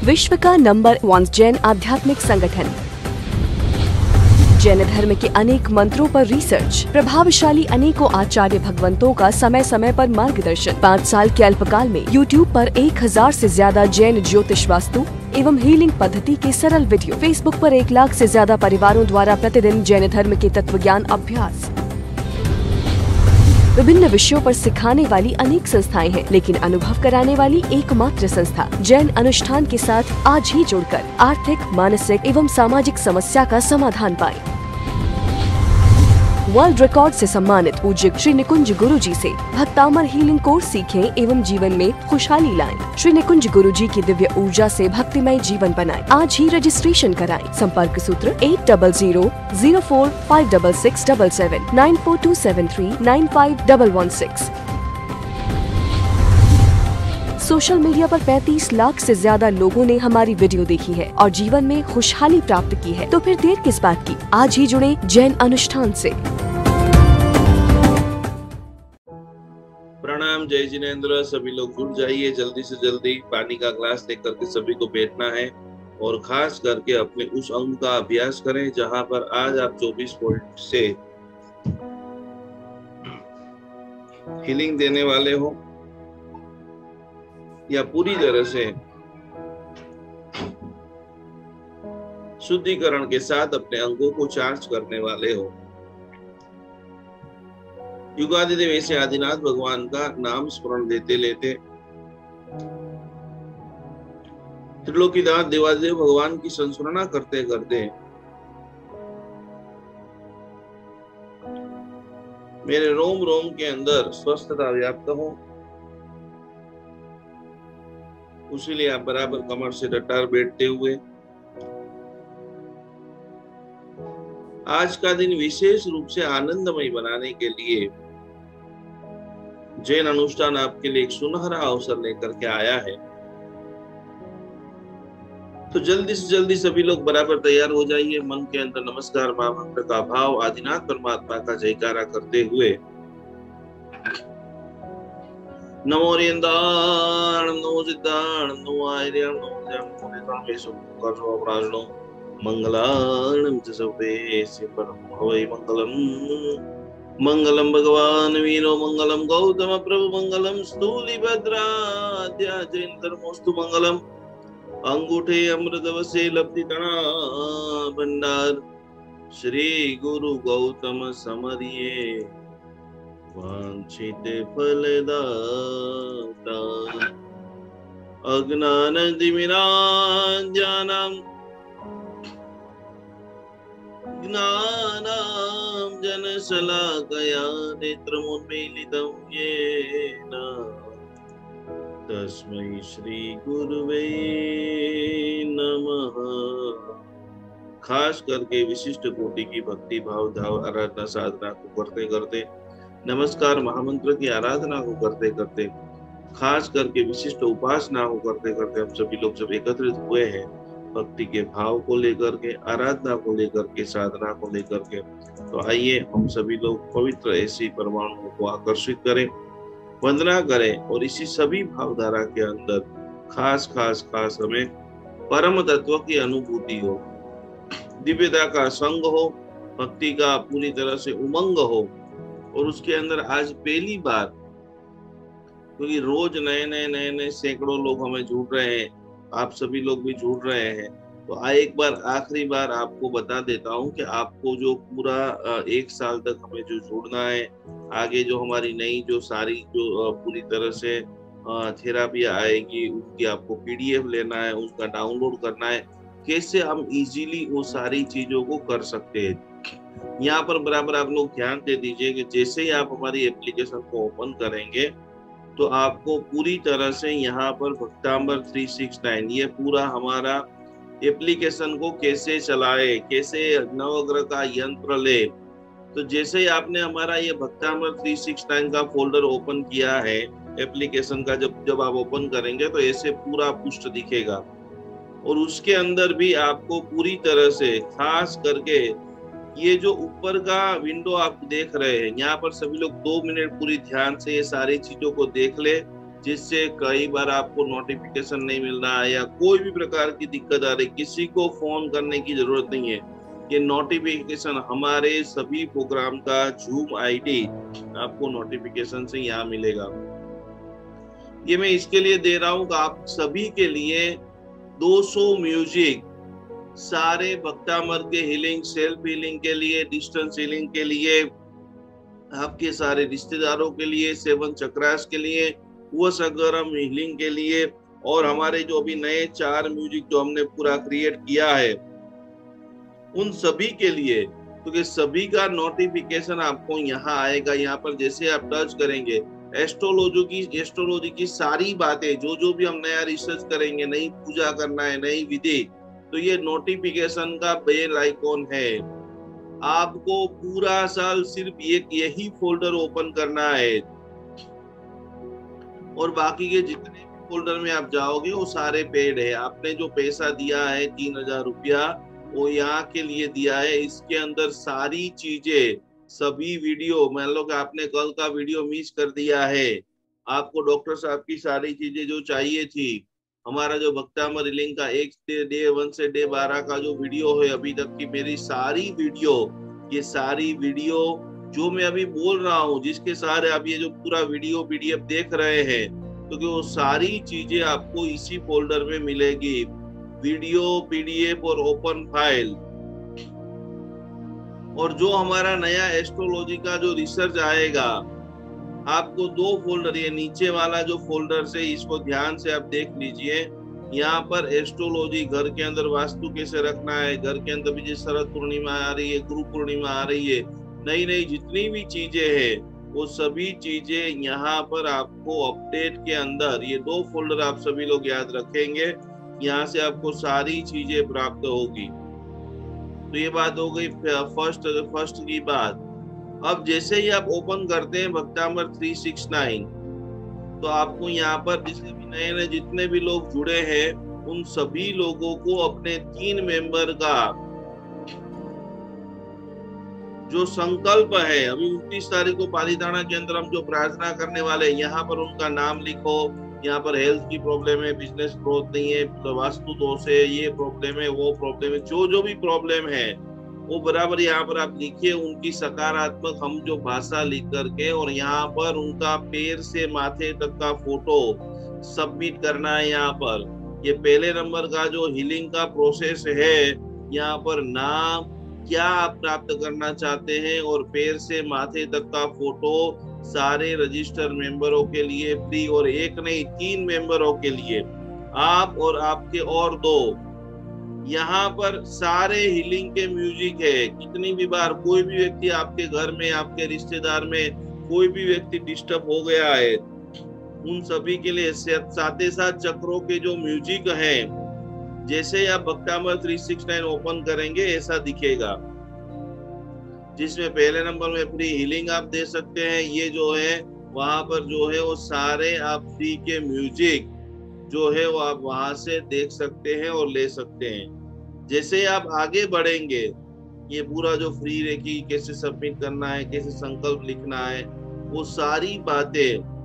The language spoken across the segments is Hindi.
विश्व का नंबर 1 जैन आध्यात्मिक संगठन। जैन धर्म के अनेक मंत्रों पर रिसर्च, प्रभावशाली अनेकों आचार्य भगवंतों का समय समय पर मार्गदर्शन। 5 साल के अल्पकाल में YouTube पर 1000 से ज्यादा जैन ज्योतिष वास्तु एवं हीलिंग पद्धति के सरल वीडियो। Facebook पर 1 लाख से ज्यादा परिवारों द्वारा प्रतिदिन जैन धर्म के तत्व ज्ञान अभ्यास। विभिन्न विषयों पर सिखाने वाली अनेक संस्थाएं हैं, लेकिन अनुभव कराने वाली एकमात्र संस्था जैन अनुष्ठान के साथ आज ही जुड़कर आर्थिक, मानसिक एवं सामाजिक समस्या का समाधान पाएं। वर्ल्ड रिकॉर्ड से सम्मानित पूज्य श्री निकुंज गुरुजी से भक्तामर हीलिंग कोर्स सीखें एवं जीवन में खुशहाली लाएं। श्री निकुंज गुरुजी की दिव्य ऊर्जा से भक्तिमय जीवन बनाएं। आज ही रजिस्ट्रेशन कराएं। संपर्क सूत्र 8000045667 9427395116। सोशल मीडिया पर 35 लाख से ज्यादा लोगों ने हमारी वीडियो देखी है और जीवन में खुशहाली प्राप्त की है, तो फिर देर किस बात की? आज ही जुड़े जैन अनुष्ठान से। प्रणाम, जय जिनेंद्र। सभी लोग जुड़ जाइए जल्दी से जल्दी। पानी का ग्लास लेकर के सभी को बैठना है और खास करके अपने उस अंग का अभ्यास करें जहां पर आज आप 24 वोल्ट से हीलिंग देने वाले हो या पूरी तरह से शुद्धिकरण के साथ अपने अंगों को चार्ज करने वाले हो। युगादिदेव ऐसे आदिनाथ भगवान का नाम स्मरण देते लेते त्रिलोकीनाथ देवादिदेव भगवान की संस्मरणा करते करते मेरे रोम रोम के अंदर स्वस्थता व्याप्त हो। उसीलिए आप बराबर कमर से डटार बैठते हुए आज का दिन विशेष रूप से आनंदमय बनाने के लिए जैन अनुष्ठान आपके लिए एक सुनहरा अवसर लेकर के आया है। तो जल्दी से जल्दी सभी लोग बराबर तैयार हो जाइए। मन के अंदर नमस्कार महामंत्र का भाव आदिनाथ परमात्मा का जयकारा करते हुए नमो रियंदाण नमो सिद्धाण नमो आर्यण नमो जयं नितामेशु कर्णो प्राणो मंगलाणं च सर्वेस्य परम भवै मंगलम्। मंगलम भगवान वीरो मंगलम गौतम प्रभु मंगलम स्थूलिभद्राद्या जैन धर्मोस्तु मंगलम। अंगूठे अमृतवसे लब्धि तणा भंडार श्री गुरु गौतम समरिये वांछित फलदाता। अज्ञान तिमिरांजनं ज्ञानां जनशलाकया नेत्रमुन्मीलितं येन तस्मै श्री गुरुवे नमः। खास करके विशिष्ट कोटि की भक्ति भाव धाव आराधना साधना को करते करते, नमस्कार महामंत्र की आराधना को करते करते, खास करके विशिष्ट उपासना को करते करते हम सभी लोग जब एकत्रित हुए हैं भक्ति के भाव को लेकर के, आराधना को लेकर के, साधना को लेकर के, तो आइए हम सभी लोग पवित्र ऐसी परमाणुओं को आकर्षित करें, वंदना करें और इसी सभी भावधारा के अंदर खास खास खास हमें परम तत्व की अनुभूति हो, दिव्यता का संग हो, भक्ति का पूरी तरह से उमंग हो। और उसके अंदर आज पहली बार, क्योंकि रोज नए नए सैकड़ों लोग हमें जुड़ रहे हैं, आप सभी लोग भी जुड़ रहे हैं, तो एक बार आखिरी बार आपको बता देता हूं कि आपको जो पूरा 1 साल तक हमें जो जुड़ना है, आगे जो हमारी नई जो सारी जो पूरी तरह से थेरापी आएगी उनकी आपको PDF लेना है, उसका डाउनलोड करना है, कैसे हम इजीली वो सारी चीजों को कर सकते हैं। यहाँ पर बराबर आप लोग ध्यान दे दीजिए कि जैसे ही आप हमारी एप्लीकेशन को ओपन करेंगे तो आपको पूरी तरह से यहाँ पर भक्तांबर 369 ये पूरा हमारा एप्लीकेशन को कैसे चलाए, कैसे नवग्रह का यंत्र ले। तो जैसे ही आपने हमारा ये भक्तांबर 369 का फोल्डर ओपन किया है एप्लीकेशन का, जब आप ओपन करेंगे तो ऐसे पूरा पुष्ट दिखेगा और उसके अंदर भी आपको पूरी तरह से खास करके ये जो ऊपर का विंडो आप देख रहे हैं, यहाँ पर सभी लोग 2 मिनट पूरी ध्यान से ये सारी चीजों को देख ले जिससे कई बार आपको नोटिफिकेशन नहीं मिल रहा है या कोई भी प्रकार की दिक्कत आ रही, किसी को फोन करने की जरूरत नहीं है। ये नोटिफिकेशन हमारे सभी प्रोग्राम का जूम आईडी आपको नोटिफिकेशन से यहाँ मिलेगा। ये मैं इसके लिए दे रहा हूँ कि आप सभी के लिए 200 म्यूजिक, सारे भक्तामर के हीलिंग, सेल्फ हीलिंग के लिए, डिस्टेंस हीलिंग के लिए, आपके सारे रिश्तेदारों के लिए, 7 चक्रास के लिए, वो सगरम हीलिंग के लिए, और हमारे जो अभी नए 4 म्यूजिक जो हमने पूरा क्रिएट किया है उन सभी के लिए। तो ये सभी का नोटिफिकेशन आपको यहाँ आएगा। यहाँ पर जैसे आप टच करेंगे, एस्ट्रोलॉजी की सारी बातें जो भी हम नया रिसर्च करेंगे, नई पूजा करना है, नई विधि, तो ये नोटिफिकेशन का बेल आइकॉन है। आपको पूरा साल सिर्फ यही फोल्डर ओपन करना है, और बाकी के जितने भी फोल्डर में आप जाओगे वो सारे पेड है। आपने जो पैसा दिया है 3000 रुपया, वो यहाँ के लिए दिया है। इसके अंदर सारी चीजें, सभी वीडियो, मान लो कि आपने कल का वीडियो मिस कर दिया है, आपको डॉक्टर साहब की सारी चीजें जो चाहिए थी, हमारा जो भक्तामर हीलिंग का डे 1 से डे 12 का जो वीडियो है, अभी तक की मेरी सारी वीडियो, ये सारी वीडियो जो मैं अभी बोल रहा हूँ, जिसके सहारे आप ये जो पूरा वीडियो पीडीएफ देख रहे हैं, तो वो सारी चीजें आपको इसी फोल्डर में मिलेगी। वीडियो, पीडीएफ और ओपन फाइल। और जो हमारा नया एस्ट्रोलॉजी का जो रिसर्च आएगा, आपको 2 फोल्डर, ये नीचे वाला जो फोल्डर से, इसको ध्यान से आप देख लीजिए। यहाँ पर एस्ट्रोलॉजी, घर के अंदर वास्तु कैसे रखना है, घर के अंदर भी जो शरद पूर्णिमा आ रही है, गुरु पूर्णिमा आ रही है, नई नई जितनी भी चीजें हैं, वो सभी चीजें यहाँ पर आपको अपडेट के अंदर, ये 2 फोल्डर आप सभी लोग याद रखेंगे, यहाँ से आपको सारी चीजें प्राप्त होगी। तो ये बात हो गई फर्स्ट की बात। अब जैसे ही आप ओपन करते हैं भक्तामर 369, तो आपको यहाँ पर जितने भी नए जितने भी लोग जुड़े हैं, उन सभी लोगों को अपने 3 मेंबर का जो संकल्प है, अभी 29 तारीख को पालीताना के अंदर हम जो प्रार्थना करने वाले, यहाँ पर उनका नाम लिखो। यहाँ पर हेल्थ की प्रॉब्लम है, बिजनेस ग्रोथ नहीं है, वास्तु दोष है, ये प्रॉब्लम है, वो प्रॉब्लम है, जो भी प्रॉब्लम है वो बराबर यहाँ पर आप लिखिए। उनकी सकारात्मक हम जो भाषा लिख करके, और यहाँ पर उनका पैर से माथे तक का फोटो सबमिट करना है। यहाँ पर ये पहले नंबर का जो हीलिंग का प्रोसेस है, यहाँ पर नाम, क्या आप प्राप्त करना चाहते हैं, और पैर से माथे तक का फोटो सारे रजिस्टर मेंबरों के लिए फ्री, और एक नहीं 3 मेंबरों के लिए, आप और आपके और 2। यहाँ पर सारे हीलिंग के म्यूजिक है। कितनी भी बार कोई भी व्यक्ति आपके घर में, आपके रिश्तेदार में कोई भी व्यक्ति डिस्टर्ब हो गया है, उन सभी के लिए साथ ही साथ चक्रों के जो म्यूजिक है, जैसे आप भक्तामर 369 ओपन करेंगे ऐसा दिखेगा, जिसमें पहले नंबर में फ्री हीलिंग आप दे सकते हैं। ये जो है वहां पर जो है वो सारे आप फ्री के म्यूजिक जो है वो आप वहां से देख सकते हैं और ले सकते हैं। जैसे आप आगे बढ़ेंगे, ये पूरा जो फ्री रेकी कैसे सबमिट करना है, कैसे संकल्प लिखना है, वो सारी बातें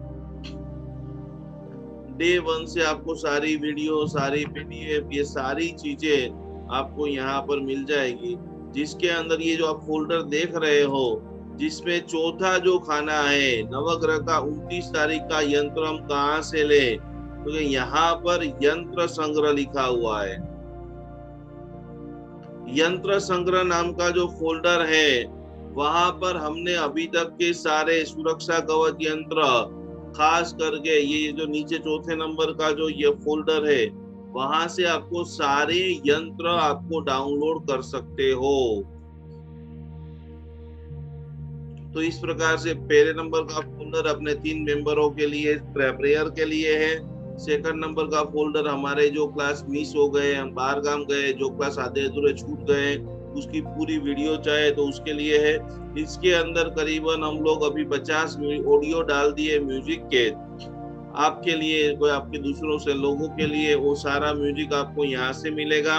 डे 1 से आपको सारी वीडियो, सारी पीडीएफ, ये सारी चीजें आपको यहाँ पर मिल जाएगी। जिसके अंदर ये जो आप फोल्डर देख रहे हो, जिसमें चौथा जो खाना है नवग्रह का 29 तारीख का यंत्र हम कहाँ से ले, तो यहाँ पर यंत्र संग्रह लिखा हुआ है। यंत्र संग्रह नाम का जो फोल्डर है, वहां पर हमने अभी तक के सारे सुरक्षा कवच यंत्र, खास करके ये जो नीचे चौथे नंबर का जो ये फोल्डर है, वहां से आपको सारे यंत्र आपको डाउनलोड कर सकते हो। तो इस प्रकार से पहले नंबर का फोल्डर अपने 3 मेंबरों के लिए प्रेयर के लिए है। सेकंड नंबर का फोल्डर हमारे जो क्लास मिस हो गए, हम बाहर गांव गए, जो क्लास आधे अधूरे छूट गए, उसकी पूरी वीडियो चाहे तो उसके लिए है। इसके अंदर करीबन हम लोग अभी 50 ऑडियो डाल दिए म्यूजिक के, आपके लिए, कोई आपके दूसरों से लोगों के लिए, वो सारा म्यूजिक आपको यहाँ से मिलेगा।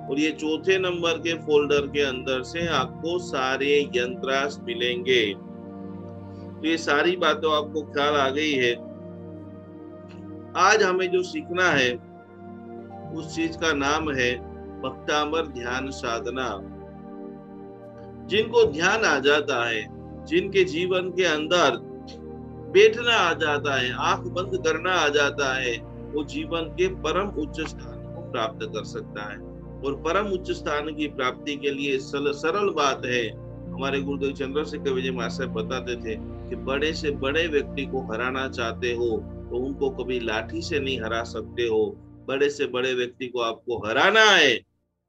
और ये चौथे नंबर के फोल्डर के अंदर से आपको सारे यंत्रास मिलेंगे। तो ये सारी बातों आपको ख्याल आ गई है। आज हमें जो सीखना है उस चीज का नाम है भक्तामर ध्यान साधना। जिनको ध्यान आ जाता है, जिनके जीवन के अंदर बैठना आ जाता है, आंख बंद करना आ जाता है, वो जीवन के परम उच्च स्थान को प्राप्त कर सकता है। और परम उच्च स्थान की प्राप्ति के लिए सरल बात है। हमारे गुरुदेव चंद्रशेखर विजय महाशय बताते थे कि बड़े से बड़े व्यक्ति को हराना चाहते हो तो उनको कभी लाठी से नहीं हरा सकते हो। बड़े से बड़े व्यक्ति को आपको हराना है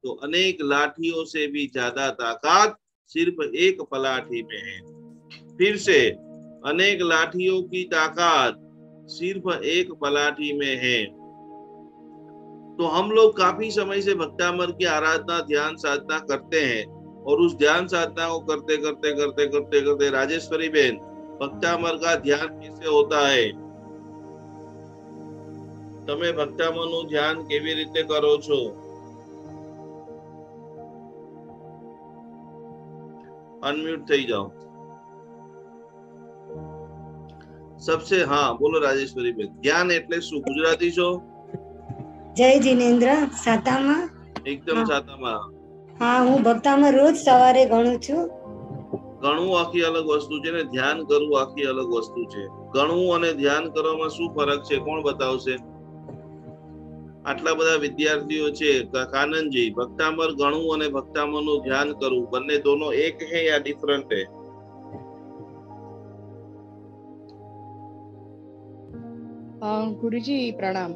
तो अनेक लाठियों से भी ज्यादा ताकत सिर्फ एक पलाठी में है। फिर से, अनेक लाठियों की ताकत सिर्फ एक पलाठी में है। तो हम लोग काफी समय से भक्तामर की आराधना, ध्यान साधना करते हैं और उस ध्यान साधना को करते करते करते करते करते राजेश्वरी बहन, भक्तामर का ध्यान कैसे होता है? તમે ભક્તામરનું ધ્યાન કેવી રીતે કરો છો? अनम्यूट થઈ જાઓ सबसे। हाँ बोलो राजेश्वरी बेन, ध्यान એટલે શું? ગુજરાતી છો? જય જીનેન્દ્ર, સાતામાં એકદમ સાતામાં। હા, હું ભક્તામાં રોજ સવારે ગણું છું। ગણવું આખી અલગ વસ્તુ છે ને ધ્યાન કરવું આખી અલગ વસ્તુ છે। ગણવું અને ધ્યાન કરવામાં શું ફરક છે કોણ બતાવશે? આટલા બધા વિદ્યાર્થીઓ છે, કાનનજી, ભક્તામર ગણવું અને ભક્તામરનું ધ્યાન કરવું બંને दोनों एक है या डिफरेंट है? ગુરુજી પ્રણામ।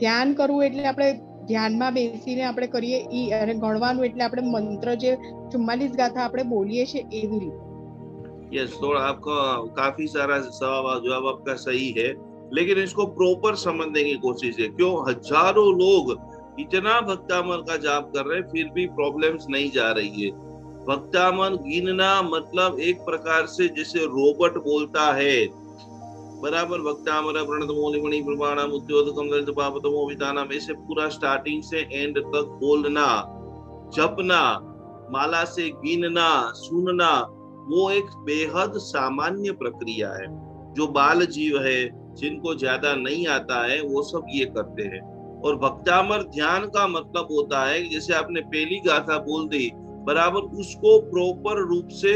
ધ્યાન કરવું એટલે આપણે ધ્યાનમાં બેસીને આપણે કરીએ ઈ, અને ગણવાનું એટલે આપણે મંત્ર જે 44 ગાથા આપણે બોલીએ છે એવી રીતે। यस, तो आपका काफी सारा जवाब आपका सही है, लेकिन इसको प्रॉपर समझने की कोशिश है। क्यों हजारों लोग इतना भक्तामर का जाप कर रहे हैं फिर भी प्रॉब्लम्स नहीं जा रही है। भक्तामर गिनना मतलब एक प्रकार से जैसे रोबोट बोलता है, बराबर। भक्तामर प्रणतमोलिमणि प्रमाणम उद्योतकम ललित पापतमो वितानम, ऐसे पूरा स्टार्टिंग से एंड तक बोलना, जपना, माला से गिनना, सुनना, वो एक बेहद सामान्य प्रक्रिया है। जो बाल जीव है, जिनको ज्यादा नहीं आता है, वो सब ये करते हैं। और भक्तामर ध्यान का मतलब होता है जैसे आपने पहली गाथा बोल दी, बराबर उसको प्रॉपर रूप से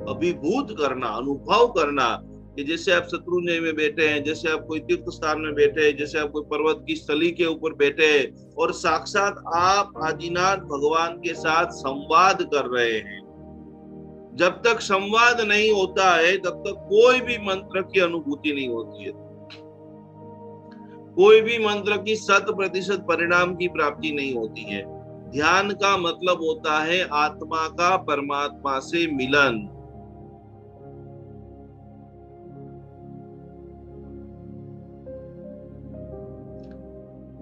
अभिभूत करना, अनुभव करना कि जैसे आप शत्रुंजय में बैठे हैं, जैसे आप कोई तीर्थ स्थान में बैठे हैं, जैसे आप कोई पर्वत की स्थली के ऊपर बैठे हैं और साक्षात आप आदिनाथ भगवान के साथ संवाद कर रहे हैं। जब तक संवाद नहीं होता है तब तक कोई भी मंत्र की अनुभूति नहीं होती है, कोई भी मंत्र की 100% परिणाम की प्राप्ति नहीं होती है। ध्यान का मतलब होता है आत्मा का परमात्मा से मिलन।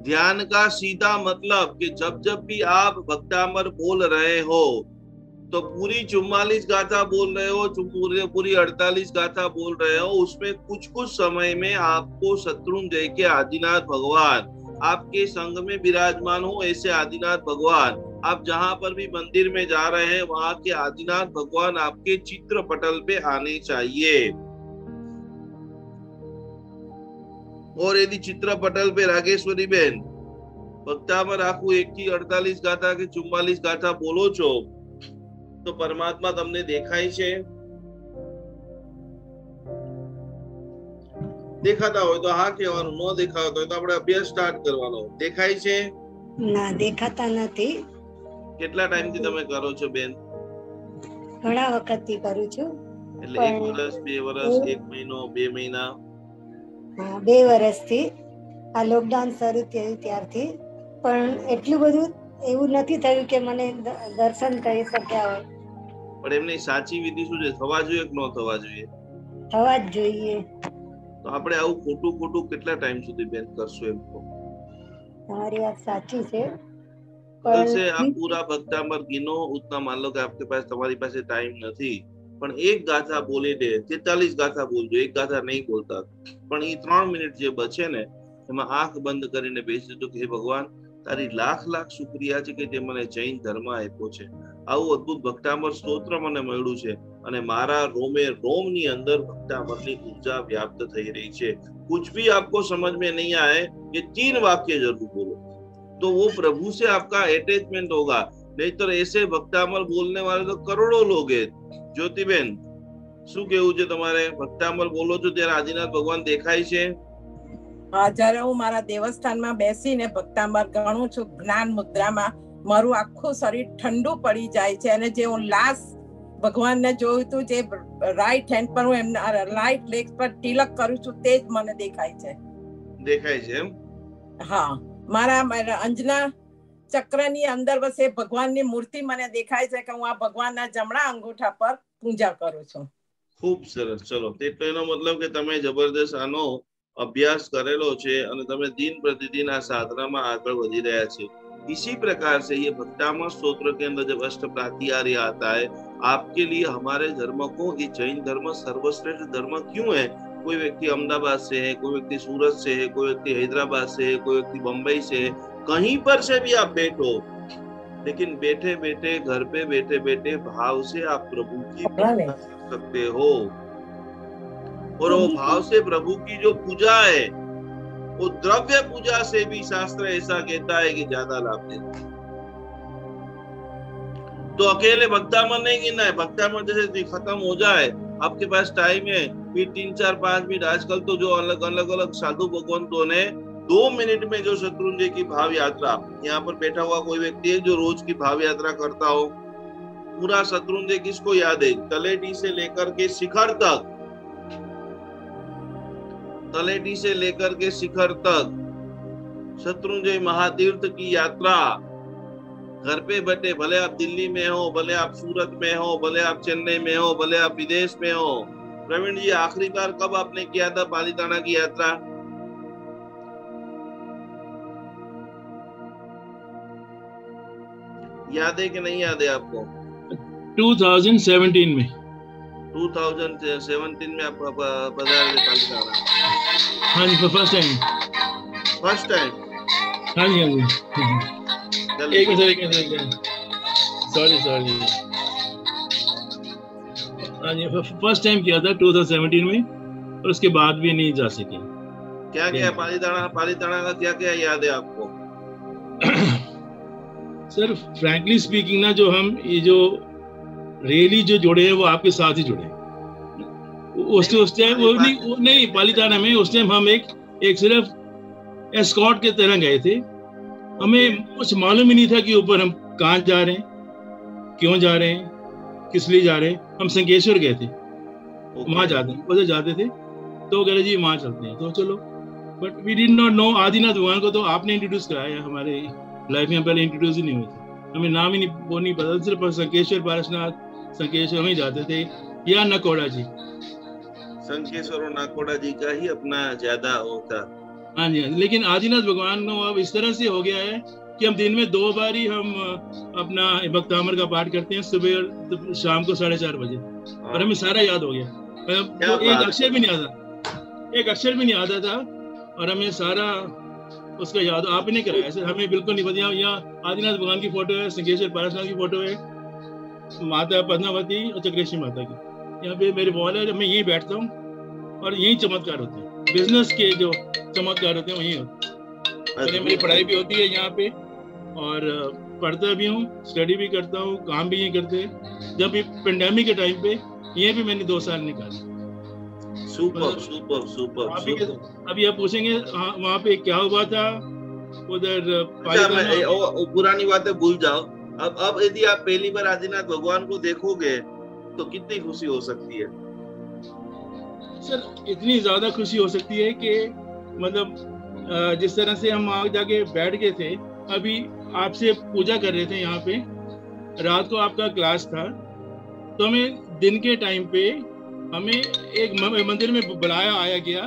ध्यान का सीधा मतलब कि जब जब भी आप भक्तामर बोल रहे हो तो पूरी 44 गाथा बोल रहे हो, पूरी 48 गाथा बोल रहे हो, उसमें कुछ कुछ समय में आपको शत्रुंजय के आदिनाथ भगवान आपके संग में विराजमान हो। ऐसे आदिनाथ भगवान, आप जहां पर भी मंदिर में जा रहे हैं वहां के आदिनाथ भगवान आपके चित्र पटल पे आने चाहिए। और यदि चित्र पटल पे रागेश्वरी बेन भक्तामर आखू 1 गाथा के 44 गाथा बोलो छो तो परमात्मा तमने देखाय छे? देखाता हो तो हाँ कहेवानुं, न देखाता हो तो આપણે અભ્યાસ સ્ટાર્ટ કરવાનો। દેખાય છે? ના, દેખાતા નથી। કેટલા ટાઈમ થી તમે કરો છો બેન? ઘણા વખતથી કરું છું। એટલે 1 વર્ષ, 2 વર્ષ, 1 મહિનો, 2 મહિના? હા, 2 વર્ષથી। આ લોકડાઉન શરૂ થયું ત્યારથી। પણ એટલું બધું એવું નથી થયું કે મને દર્શન કરી શક્યા હોય। પણ એમની સાચી વિધિ શું છે? થવા જોઈએ કે ન થવા જોઈએ? થવા જ જોઈએ। તો આપણે આવું ખોટું ખોટું કેટલા ટાઈમ સુધી બેન કરશું? એમ તો તમારી વાત સાચી છે। कल से आप पूरा भक्तामर गिनो, उतना मान लो कि आपके पास, तुम्हारी पास टाइम नहीं, पण एक गाथा बोली दे, 43 गाथा बोलजो, एक गाथा नहीं बोलता, पण ई 3 मिनिट जे बचे ने एमां आंख बंद करीने बेसी जो कि हे भगवान तारी लाख लाख शुक्रिया छे के जे मने जैन धर्म आप्यो छे, आवुं अद्भुत भक्तामर स्तोत्र मने मळ्युं छे, અને મારા રોમે રોમની અંદર ભક્તામરની ऊर्जा व्याप्त થઈ રહી છે। कुछ भी आपको समझ में नहीं आए ये 3 वाक्य जरूर बोलो, तो वो प्रभु से आपका अटैचमेंट होगा। नहीं तो ऐसे भक्तामल बोलने वाले तो करोड़ों लोग हैं। ज्योतिबेन શું કેવું છે તમારે? ભક્તામલ બોલો છો ત્યારે આદિનાથ ભગવાન દેખાય છે? હા, જ્યારે હું મારા દેવસ્થાનમાં બેસીને ભક્તામલ ગણું છું જ્ઞાન મુદ્રામાં, મારું આખું શરીર ઠંડુ પડી જાય છે અને જે હું લાસ્ટ ભગવાનને જોયું હતું, જે રાઈટ હેન્ડ પર હું એમના રાઈટ લેગ પર તિલક કરું છું, તે જ મને દેખાય છે। દેખાય છે એમ? હા, મારા અંજના ચક્રની અંદર બસ એ ભગવાનની મૂર્તિ મને દેખાય છે કે હું આ ભગવાનના જમણા અંગૂઠા પર પૂજા કરું છું। ખૂબ સરસ। ચલો, એટલે એનો મતલબ કે તમે જબરદસ્ત આનો અભ્યાસ કરેલો છે અને તમે દિન પ્રતિદિન આ સાધનામાં આગળ વધી રહ્યા છે। इसी प्रकार से ये भक्तामल स्तोत्र के अंदर जब अष्ट प्रातिहार्य आता है, आपके लिए हमारे धर्म को ये जैन धर्म सर्वश्रेष्ठ धर्म क्यों है? कोई व्यक्ति अहमदाबाद से है, कोई व्यक्ति सूरत से है, कोई व्यक्ति हैदराबाद से है, कोई व्यक्ति बम्बई से है, कहीं पर से भी आप बैठो, लेकिन बैठे बैठे घर पे बैठे बैठे भाव से आप प्रभु की पूजा कर सकते हो। और वो भाव से प्रभु की जो पूजा है वो द्रव्य पूजा से भी शास्त्र ऐसा कहता है कि ज्यादा लाभ देता है। तो अकेले भक्तामल नहीं गिनना है। भक्तामल जैसे खत्म हो जाए, आपके पास टाइम है, फिर 3, 4, 5 मिनट, आजकल तो जो अलग अलग साधु भगवंतों ने 2 मिनट में जो शत्रुंजय की भाव यात्रा, यहाँ पर बैठा हुआ कोई व्यक्ति है जो रोज की भाव यात्रा करता हो, पूरा शत्रुंजय किसको याद है? तलेटी से लेकर के शिखर तक, तलेटी से लेकर के शिखर तक शत्रुंजय महातीर्थ की यात्रा घर पे बैठे, भले आप दिल्ली में हो, भले आप सूरत में हो, भले आप चेन्नई में हो, भले आप विदेश में हो। प्रवीण जी, आखिरी बार कब आपने किया था पालीताना की यात्रा? याद है कि नहीं याद है आपको? 2017 में। 2017 में आप पधारे थे पालीताना? हाँ जी, फर्स्ट टाइम। First time? हाँ जी, हाँ जी। एक मिनट, सॉरी। हाँ जी, फर्स्ट टाइम किया था 2017 में, और उसके बाद भी नहीं जा सके। क्या क्या पालीताना का क्या क्या याद है आपको? सर, फ्रैंकली स्पीकिंग ना, जो हम ये जो रियली जो जुड़े हैं वो आपके साथ ही जुड़े। उस टाइम वो नहीं पालीताना में उस टाइम हम एक सिर्फ एस्कॉर्ट के तरह गए थे। हमें कुछ मालूम ही नहीं था कि ऊपर हम कहाँ जा रहे हैं, क्यों जा रहे हैं, किस लिए जा रहे हैं। हम संकेश्वर गए थे, वहाँ उधर जाते थे, तो कह रहे जी वहाँ चलते हैं, तो चलो। But we did not know Adinath भगवान को तो आपने इंट्रोड्यूस कराया, हमारे लाइफ में पहले इंट्रोड्यूस ही नहीं हुए थे, हमें नाम ही नहीं पता। सिर्फ संकेश्वर पारसनाथ, संकेश्वर में जाते थे, या नकोड़ा जी। संकेश्वर और नाकोड़ा जी का ही अपना ज्यादा होता। हाँ जी, लेकिन आदिनाथ भगवान को अब इस तरह से हो गया है कि हम दिन में 2 बार ही हम अपना भक्तामर का पाठ करते हैं, सुबह और शाम को 4:30 बजे, और हमें सारा याद हो गया। तो एक अक्षर भी नहीं आता था, और हमें सारा उसका याद आपने कराया। ऐसे हमें बिल्कुल नहीं पता। यहाँ आदिनाथ भगवान की फोटो है, संकेश्वर पारसनाथ की फोटो है, माता पद्मावती और चक्रेश्वरी माता की। यहाँ पे मेरे वॉल है, मैं यही बैठता हूँ, और यही चमत्कार होते हैं। बिजनेस के जो चमत्कार होते हैं वही होते हैं। मेरी पढ़ाई भी होती है यहाँ पे, और पढ़ता भी हूँ, स्टडी भी करता हूँ, काम भी यही करते हैं। जब भी पेंडेमिक के टाइम पे ये भी मैंने 2 साल निकाले। सुपर। अभी आप पूछेंगे वहाँ पे क्या हुआ था उधर। पुरानी बातें भूल जाओ। अब यदि आप पहली बार आदिनाथ भगवान को देखोगे तो कितनी खुशी हो सकती है? सर, इतनी ज्यादा खुशी हो सकती है कि मतलब जिस तरह से हम वहाँ जाके बैठ गए थे, अभी आपसे पूजा कर रहे थे यहाँ पे, रात को आपका क्लास था, तो हमें दिन के टाइम पे हमें एक मंदिर में आया गया,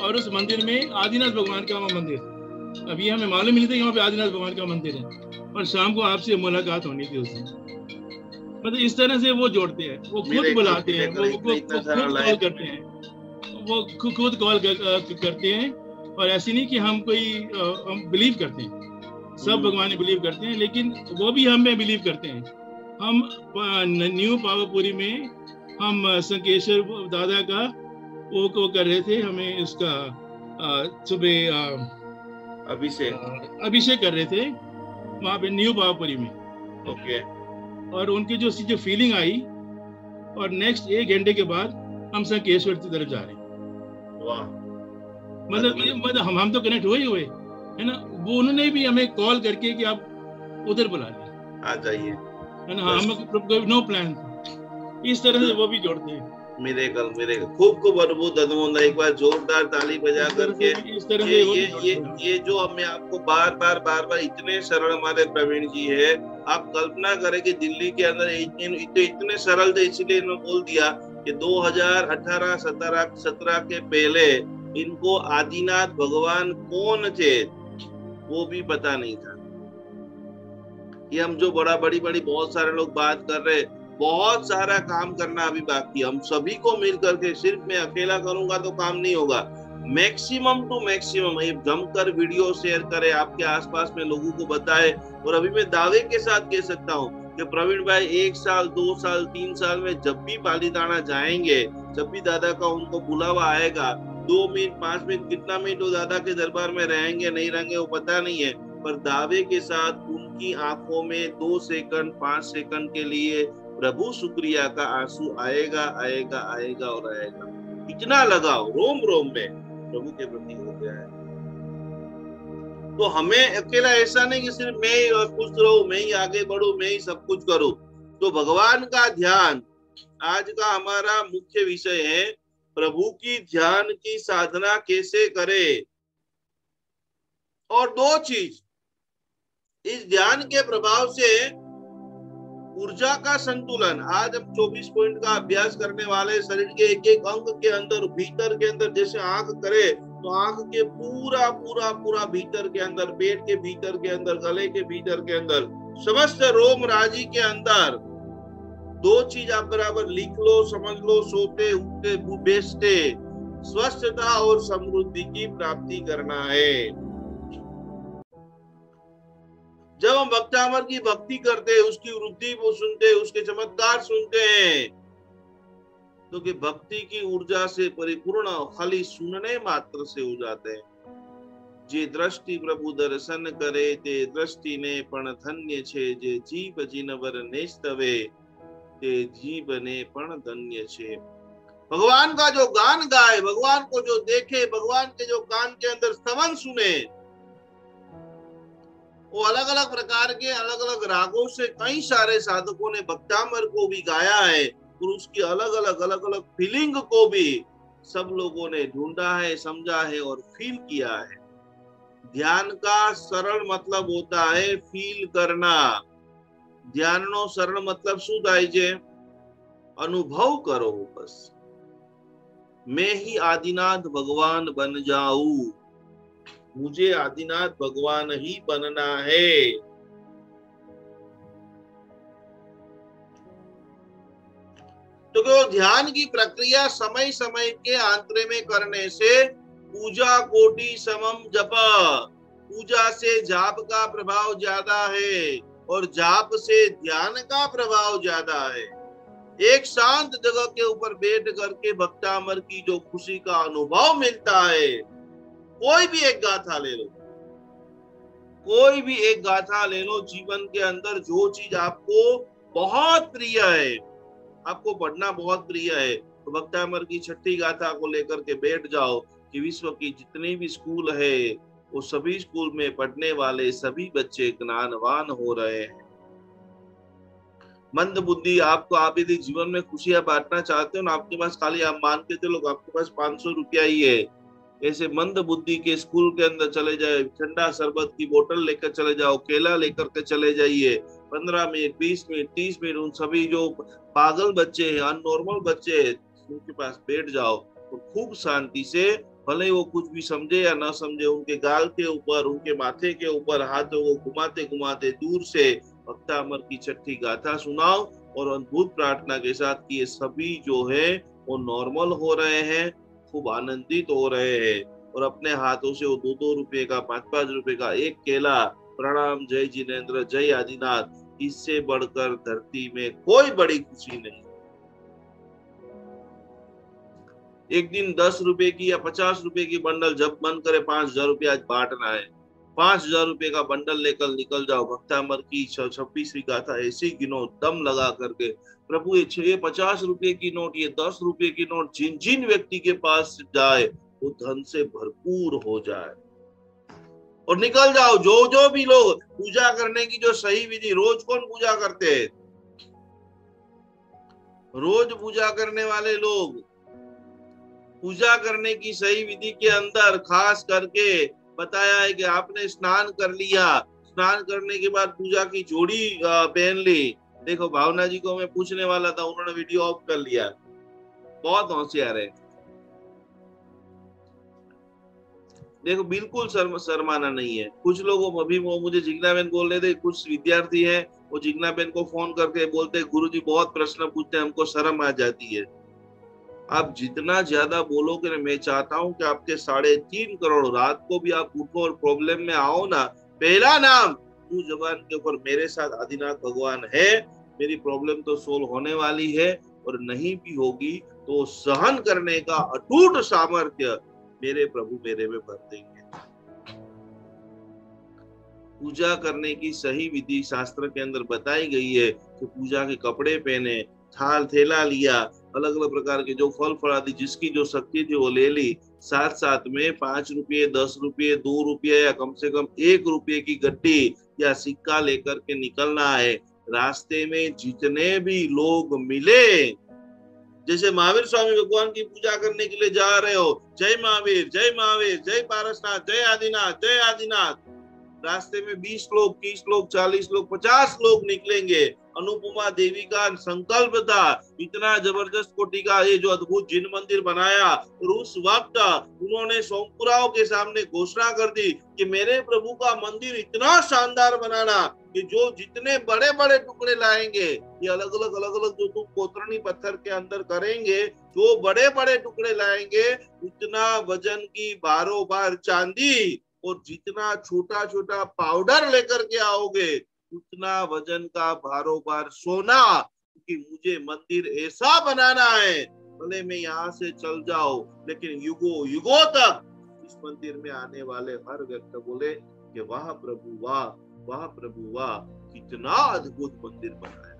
और उस मंदिर में आदिनाथ भगवान का मंदिर, अभी हमें मालूम नहीं था कि वहाँ पे आदिनाथ भगवान का मंदिर है, और शाम को आपसे मुलाकात होनी थी उसमें। मतलब इस तरह से वो जोड़ते हैं, वो खुद बुलाते हैं, वो खुद कॉल करते हैं, वो खुद कॉल करते हैं। और ऐसी नहीं कि हम बिलीव करते हैं, सब भगवान ने बिलीव करते हैं, लेकिन वो भी हमें बिलीव करते हैं। हम न्यू पावापुरी में हम संकेश्वर दादा का वो कर रहे थे, हमें उसका सुबह अभिषेक कर रहे थे वहाँ पे न्यू पावापुरी में। ओके। और उनकी जो फीलिंग आई, और नेक्स्ट 1 घंटे के बाद हम संकेश्वर की तरफ जा रहे हैं। वाह। मतलब हम तो कनेक्ट हुए है ना। वो उन्होंने भी हमें कॉल करके कि आप उधर बुला लें, आ जाइए, है ना। हम नो प्लान, इस तरह से वो भी जोड़ते हैं। मिरेकल खूब अद्भुत अद्भुत। एक बार जोरदार ताली बजा करके इस तरह से ये जो मैं आपको बार बार इतने सरल हमारे प्रवीण जी है। आप कल्पना करें कि दिल्ली के अंदर इतने सरल थे, इसीलिए इन्होंने बोल दिया कि 2018-17 के पहले इनको आदिनाथ भगवान कौन थे वो भी पता नहीं था। ये हम जो बड़ी बहुत सारे लोग बात कर रहे, बहुत सारा काम करना अभी बाकी। हम सभी को मिल करके, सिर्फ मैं अकेला करूंगा तो काम नहीं होगा। मैक्सिमम टू मैक्सिमम जमकर वीडियो शेयर करें, आपके आसपास में लोगों को बताएं। और अभी मैं दावे के साथ कह सकता हूँ कि प्रवीण भाई 1 साल 2 साल 3 साल में जब भी पालीताना जाएंगे, जब भी दादा का उनको बुलावा आएगा, 2 मिनट 5 मिनट कितना मिनट वो दादा के दरबार में रहेंगे नहीं रहेंगे वो पता नहीं है, पर दावे के साथ उनकी आंखों में 2 सेकंड 5 सेकंड के लिए प्रभु शुक्रिया का आंसू आएगा और आएगा। इतना लगाओ रोम रोम में प्रभु के प्रति हो गया है। तो हमें अकेला ऐसा नहीं कि सिर्फ मैं ही खुश रहूं, मैं ही आगे बढ़ूं, मैं ही सब कुछ करूं। तो भगवान का ध्यान आज का हमारा मुख्य विषय है। प्रभु की ध्यान की साधना कैसे करें। और 2 चीज, इस ध्यान के प्रभाव से ऊर्जा का संतुलन। आज हम 24 पॉइंट का अभ्यास करने वाले, शरीर के एक अंग के अंदर, भीतर के अंदर, जैसे आंख करे तो आंख के पूरा भीतर के अंदर, पेट के भीतर के अंदर, गले के भीतर के अंदर, समस्त रोम राजी के अंदर 2 चीज आप बराबर लिख लो, समझ लो। सोते उठते बैठते स्वस्थता और समृद्धि की प्राप्ति करना है। जब हम भक्तामर की भक्ति करते हैं, उसकी वृद्धि को सुनते हैं, उसके चमत्कार सुनते हैं, तो कि भक्ति की ऊर्जा से परिपूर्ण खाली सुनने मात्र से हो जाते हैं। जे दृष्टि प्रभु दर्शन करे ते दृष्टि ने पण धन्य छे, जे जीव जिनवर नेस्तवे ते जीव ने पण धन्य छे। भगवान का जो गान गाए, भगवान को जो देखे, भगवान के जो कान के अंदर स्तवन सुने, वो अलग अलग प्रकार के अलग अलग रागों से कई सारे साधकों ने भक्तामर को भी गाया है, और उसकी अलग अलग फीलिंग को भी सब लोगों ने ढूंढा है, समझा है और फील किया है। ध्यान का सरल मतलब होता है फील करना। ध्यान नो सरल मतलब शू थाय छे? अनुभव करो। बस मैं ही आदिनाथ भगवान बन जाऊं, मुझे आदिनाथ भगवान ही बनना है। तो ध्यान की प्रक्रिया समय समय के अंतरे में करने से पूजा कोटि समम जप, पूजा से जाप का प्रभाव ज्यादा है और जाप से ध्यान का प्रभाव ज्यादा है। एक शांत जगह के ऊपर बैठ करके भक्तामर की जो खुशी का अनुभव मिलता है, कोई भी एक गाथा ले लो, कोई भी एक गाथा ले लो, जीवन के अंदर जो चीज आपको बहुत प्रिय है, आपको पढ़ना बहुत प्रिय है, तो भक्तामर की 6ठी गाथा को लेकर के बैठ जाओ कि विश्व की जितने भी स्कूल है वो सभी स्कूल में पढ़ने वाले सभी बच्चे ज्ञानवान हो रहे हैं। मंद बुद्धि आपको, आप यदि जीवन में खुशियां बांटना चाहते हो ना, आपके पास खाली, आप मान के चलो आपके पास 500 रुपया ही है, ऐसे मंद बुद्धि के स्कूल के अंदर चले जाए, ठंडा शरबत की बोतल लेकर चले जाओ, केला लेकर के चले जाइए, 15 मिनट 20 मिनट 30 मिनट उन सभी जो पागल बच्चे हैं, अननॉर्मल बच्चे हैं, उनके पास बैठ जाओ तो खूब शांति से, भले वो कुछ भी समझे या ना समझे, उनके गाल के ऊपर, उनके माथे के ऊपर हाथों को घुमाते घुमाते दूर से भक्तामर की 6ठी गाथा सुनाओ और अद्भुत प्रार्थना के साथ कि ये सभी जो है वो नॉर्मल हो रहे हैं, खूब आनंदित हो रहे हैं, और अपने हाथों से वो 2-2 रुपए का 5-5 रुपए का एक केला, प्रणाम जय जिनेंद्र जय आदिनाथ, इससे बढ़कर धरती में कोई बड़ी खुशी नहीं। एक दिन 10 रुपए की या 50 रुपए की बंडल जब मन करे 5,000 रुपये आज बांटना है, 5,000 रुपए का बंडल लेकर निकल जाओ। भक्तामर की 26वीं गाथा ऐसी गिनो दम लगा करके, प्रभु ये 50 रुपए की नोट, ये 10 रुपए की नोट जिन जिन व्यक्ति के पास जाए वो धन से भरपूर हो जाए। और निकल जाओ। जो भी लोग पूजा करने की जो सही विधि, रोज कौन पूजा करते हैं? रोज पूजा करने वाले लोग पूजा करने की सही विधि के अंदर खास करके बताया है कि आपने स्नान कर लिया, स्नान करने के बाद पूजा की जोड़ी पहन ली। देखो भावना जी को मैं पूछने वाला था, उन्होंने वीडियो ऑफ कर लिया। बहुत होशियार है। देखो बिल्कुल शर्माना नहीं है। कुछ लोग अभी वो मुझे जिग्ना बहन बोल रहे थे, कुछ विद्यार्थी हैं वो जिग्ना बहन को फोन करके बोलते हैं गुरुजी बहुत प्रश्न पूछते हैं, हमको शर्म आ जाती है। आप जितना ज्यादा बोलोगे, मैं चाहता हूं कि आपके 3.5 करोड़ रात को भी आप उठो और प्रॉब्लम में आओ ना, पहला नाम मुंह जबान के ऊपर मेरे साथ आदिनाथ भगवान है, मेरी प्रॉब्लम तो सोल्व होने वाली है, और नहीं भी होगी तो सहन करने का अटूट सामर्थ्य मेरे प्रभु मेरे में भर देंगे। पूजा करने की सही विधि शास्त्र के अंदर बताई गई है कि पूजा के कपड़े पहने, थाल थैला लिया, अलग अलग प्रकार के जो फल फलादि जिसकी जो शक्ति थी वो ले ली, साथ साथ में 5 रुपये, 10 रुपये, 2 रुपये या कम से कम 1 रुपये की गड्डी या सिक्का लेकर के निकलना है। रास्ते में जितने भी लोग मिले, जैसे महावीर स्वामी भगवान की पूजा करने के लिए जा रहे हो, जय महावीर, जय महावीर, जय पारसनाथ, जय आदिनाथ, जय आदिनाथ, रास्ते में 20 लोग, 30 लोग, 40 लोग, 50 लोग निकलेंगे। अनुपमा देवी का संकल्प था, इतना जबरदस्त कोटि का ये जो अद्भुत जिन मंदिर बनाया, और उस वक्त उन्होंने सोमपुराओं के सामने घोषणा कर दी कि मेरे प्रभु का मंदिर इतना शानदार बनाना कि जो जितने बड़े बड़े टुकड़े लाएंगे, ये अलग अलग जो तुम कोतरनी पत्थर के अंदर करेंगे, जो बड़े बड़े टुकड़े लाएंगे उतना वजन की 12 बार चांदी, और जितना छोटा छोटा पाउडर लेकर के आओगे उतना वजन का 12 बार सोना, क्योंकि मुझे मंदिर ऐसा बनाना है, भले मैं यहाँ से चल जाओ लेकिन युगों युगों तक इस मंदिर में आने वाले हर व्यक्ति बोले कि वाह प्रभु वाह, वाह प्रभु वाह, कितना अद्भुत मंदिर बनाया।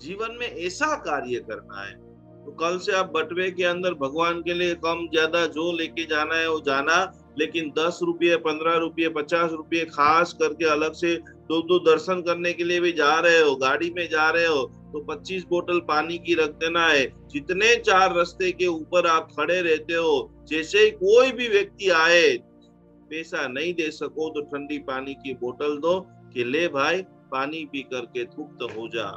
जीवन में ऐसा कार्य करना है। तो कल से आप बटवे के अंदर भगवान के लिए कम ज्यादा जो लेके जाना है वो जाना, लेकिन 10 रुपये, 15 रुपये, 50 रुपये खास करके अलग से दो दर्शन करने के लिए भी जा रहे हो, गाड़ी में जा रहे हो तो 25 बोतल पानी की रख देना है। जितने 4 रास्ते के ऊपर आप खड़े रहते हो, जैसे ही कोई भी व्यक्ति आए, पैसा नहीं दे सको तो ठंडी पानी की बोतल दो कि ले भाई पानी पी करके तृप्त हो जा,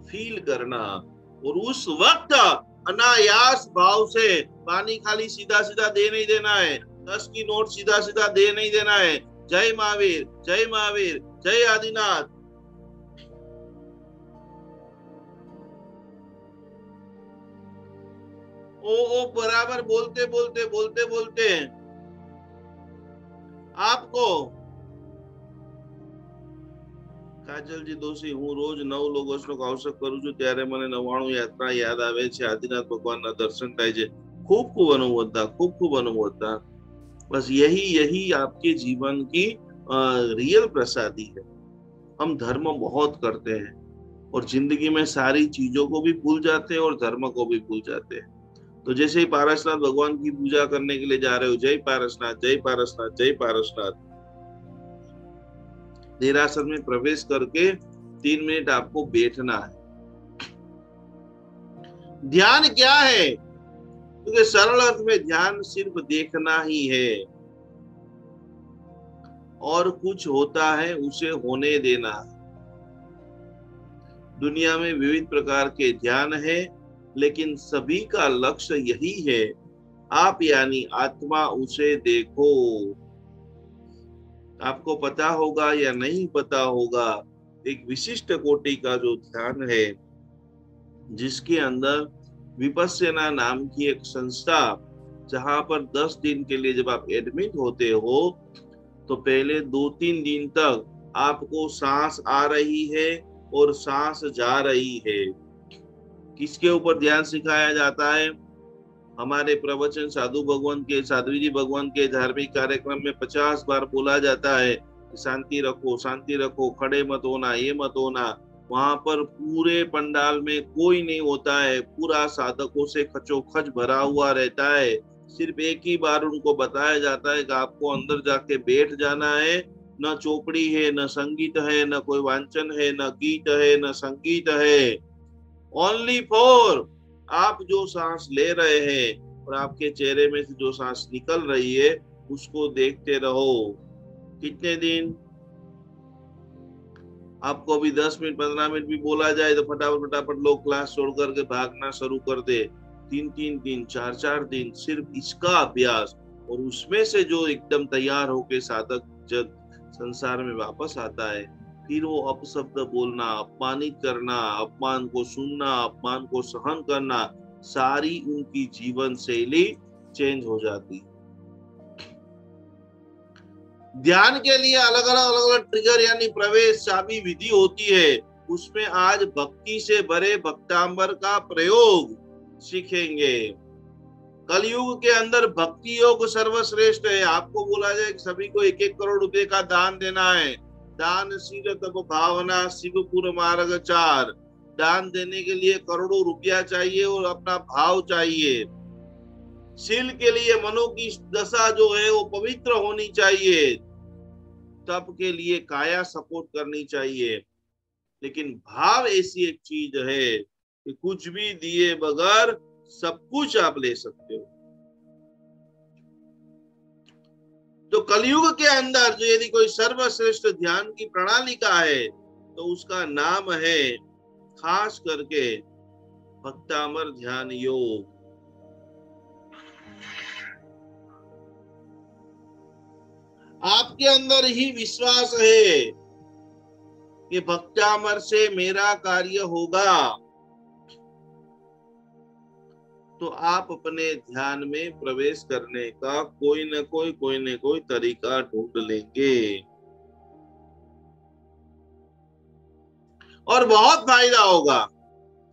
फील करना। और उस वक्त अनायास भाव से पानी खाली सीधा सीधा दे नहीं देना है, 10 की नोट सीधा सीधा दे नहीं देना है। जय महावीर, जय महावीर, जय आदिनाथ। ओ बराबर बोलते बोलते बोलते बोलते आपको કાજલ જી દોશી, હું રોજ 9 લોકો શ્લોક આવશ્યક કરું છું ત્યારે મને 99 યાત્રા યાદ આવે છે, આદિનાથ ભગવાનના દર્શન થાય છે। खूब खूब अनुमोदना, खूब खूब अनुमोदना। बस यही आपके जीवन की रियल प्रसादी है। हम धर्म बहुत करते हैं और जिंदगी में सारी चीजों को भी भूल जाते हैं और धर्म को भी भूल जाते हैं। तो जैसे ही पारसनाथ भगवान की पूजा करने के लिए जा रहे हो, जय पारसनाथ, जय पारसनाथ, जय पारसनाथ, देरासर में प्रवेश करके 3 मिनट आपको बैठना है। ध्यान क्या है? क्योंकि सरल अर्थ में ध्यान सिर्फ देखना ही है, और कुछ होता है उसे होने देना। दुनिया में विविध प्रकार के ध्यान है, लेकिन सभी का लक्ष्य यही है, आप यानी आत्मा उसे देखो। आपको पता होगा या नहीं पता होगा, एक विशिष्ट कोटि का जो ध्यान है, जिसके अंदर विपस्यना नाम की एक संस्था, जहां पर 10 दिन के लिए जब आप एडमिट होते हो तो पहले 2-3 दिन तक आपको सांस आ रही है और सांस जा रही है। किसके ऊपर ध्यान सिखाया जाता है? हमारे प्रवचन साधु साध्वी जी भगवान के धार्मिक कार्यक्रम में 50 बार बोला जाता है कि शांति रखो, खड़े मत होना, ये मत होना। वहां पर पूरे पंडाल में कोई नहीं होता है, पूरा साधकों से खचोखच भरा हुआ रहता है। सिर्फ एक ही बार उनको बताया जाता है कि आपको अंदर जाके बैठ जाना है। न चौपड़ी है, न संगीत है, न कोई वांचन है, न गीत है, न संगीत है। ओनली फॉर आप जो सांस ले रहे हैं और आपके चेहरे में से जो सांस निकल रही है उसको देखते रहो। कितने दिन? आपको भी 10 मिनट 15 मिनट भी बोला जाए तो फटाफट लोग क्लास छोड़ करके भागना शुरू कर दे। 3 दिन 4 दिन सिर्फ इसका अभ्यास, और उसमें से जो एकदम तैयार होके साधक जब संसार में वापस आता है, फिर वो अपशब्द बोलना, अपमानित करना, अपमान को सुनना, अपमान को सहन करना, सारी उनकी जीवन शैली चेंज हो जाती। ध्यान के लिए अलग अलग ट्रिगर यानी प्रवेश चाबी विधि होती है। उसमें आज भक्ति से भरे भक्तांबर का प्रयोग सीखेंगे। कलयुग के अंदर भक्ति योग सर्वश्रेष्ठ है। आपको बोला जाए कि सभी को 1-1 करोड़ रुपए का दान देना है। दान शील तप भावना शिवपुर मार्ग 4। दान देने के लिए करोड़ों रुपया चाहिए और अपना भाव चाहिए। शील के लिए मनो की दशा जो है वो पवित्र होनी चाहिए। तप के लिए काया सपोर्ट करनी चाहिए। लेकिन भाव ऐसी एक चीज है कि कुछ भी दिए बगैर सब कुछ आप ले सकते हो। तो कलयुग के अंदर जो यदि कोई सर्वश्रेष्ठ ध्यान की प्रणाली का है तो उसका नाम है खास करके भक्तामर ध्यान योग। आपके अंदर ही विश्वास है कि भक्तामर से मेरा कार्य होगा, तो आप अपने ध्यान में प्रवेश करने का कोई न कोई तरीका ढूंढ लेंगे और बहुत फायदा होगा।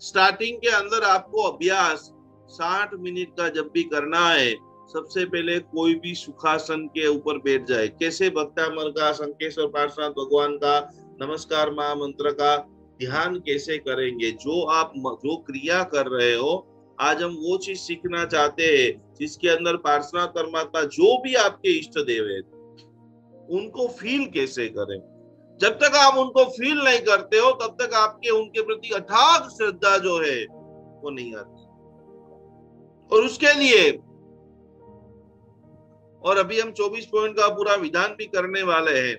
स्टार्टिंग के अंदर आपको अभ्यास 60 मिनट का जब भी करना है, सबसे पहले कोई भी सुखासन के ऊपर बैठ जाए। कैसे? भक्तामर का, शंकेश्वर पार्श्वनाथ भगवान का, नमस्कार महामंत्र का ध्यान कैसे करेंगे। जो क्रिया कर रहे हो, आज हम वो चीज सीखना चाहते हैं जिसके अंदर पार्श्वनाथ परमात्मा जो भी आपके इष्ट देव है उनको फील कैसे करें। जब तक आप उनको फील नहीं करते हो तब तक आपके उनके प्रति अथाग श्रद्धा जो है वो नहीं आती। और उसके लिए और अभी हम 24 पॉइंट का पूरा विधान भी करने वाले हैं।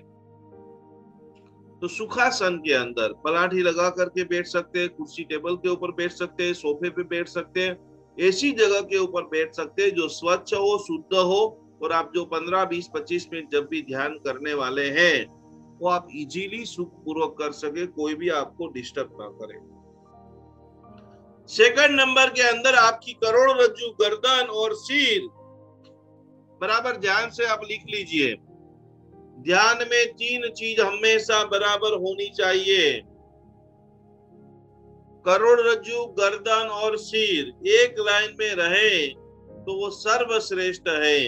तो सुखासन के अंदर पलाठी लगा करके बैठ सकते हैं, कुर्सी टेबल के ऊपर बैठ सकते हैं, सोफे पे बैठ सकते हैं, ऐसी जगह के ऊपर बैठ सकते हैं जो स्वच्छ हो, शुद्ध हो। और आप जो 15, 20, 25 मिनट जब भी ध्यान करने वाले हैं वो आप इजीली सुखपूर्वक कर सके, कोई भी आपको डिस्टर्ब ना करे। सेकंड नंबर के अंदर आपकी करोड़रज्जु, गर्दन और सिर बराबर ध्यान से आप लिख लीजिए। ध्यान में 3 चीज हमेशा बराबर होनी चाहिए। करोड़रज्जु, गर्दन और सिर एक लाइन में रहे तो वो सर्वश्रेष्ठ है।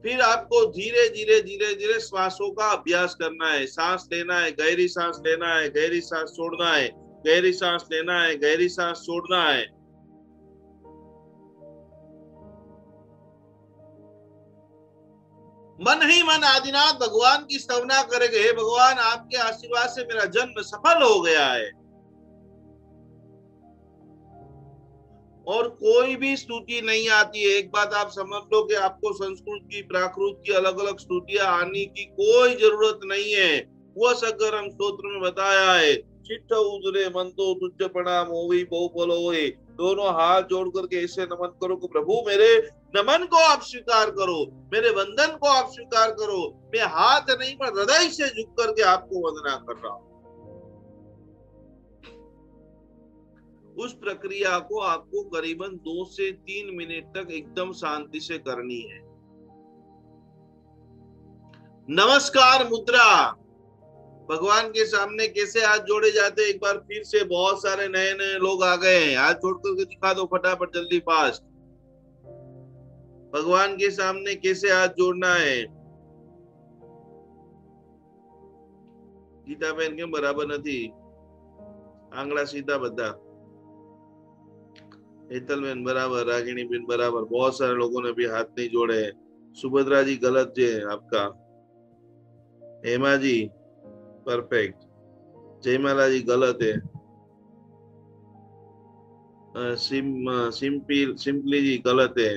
फिर आपको धीरे धीरे श्वासों का अभ्यास करना है। सांस लेना है, गहरी सांस लेना है, गहरी सांस छोड़ना है, गहरी सांस लेना है, गहरी सांस छोड़ना है। मन ही मन आदिनाथ भगवान की स्तवना करेंगे, हे भगवान आपके आशीर्वाद से मेरा जन्म सफल हो गया है। और कोई भी स्तुति नहीं आती है। एक बात आप समझ लो कि आपको संस्कृत की, प्राकृत की अलग अलग स्तुतियां आने की कोई जरूरत नहीं है। वो सगरम स्तोत्र में बताया है, चिट्ठ उजरे मन तो तुझ प्रणाम होई बहु होए। दोनों हाथ जोड़ करके ऐसे नमन करो कि प्रभु मेरे नमन को आप स्वीकार करो, मेरे वंदन को आप स्वीकार करो। मैं हाथ नहीं पर हृदय से झुक करके आपको वंदना कर रहा हूं। उस प्रक्रिया को आपको करीबन 2 से 3 मिनट तक एकदम शांति से करनी है। नमस्कार मुद्रा भगवान के सामने कैसे हाथ जोड़े जाते हैं? एक बार फिर से बहुत सारे नए नए लोग आ गए हैं, हाथ जोड़ करके दिखा दो फटाफट, जल्दी फास्ट। भगवान के सामने कैसे हाथ जोड़ना है? गीता बहन केम बराबर नहीं? आंगड़ा सीधा बता। हेतल बहन बराबर, रागिणी बहन बराबर, बहुत सारे लोगों ने भी हाथ नहीं जोड़े हैं। सुभद्रा जी गलत है आपका। हेमा जी परफेक्ट। जयमाला जी गलत है। सिंपली जी गलत है।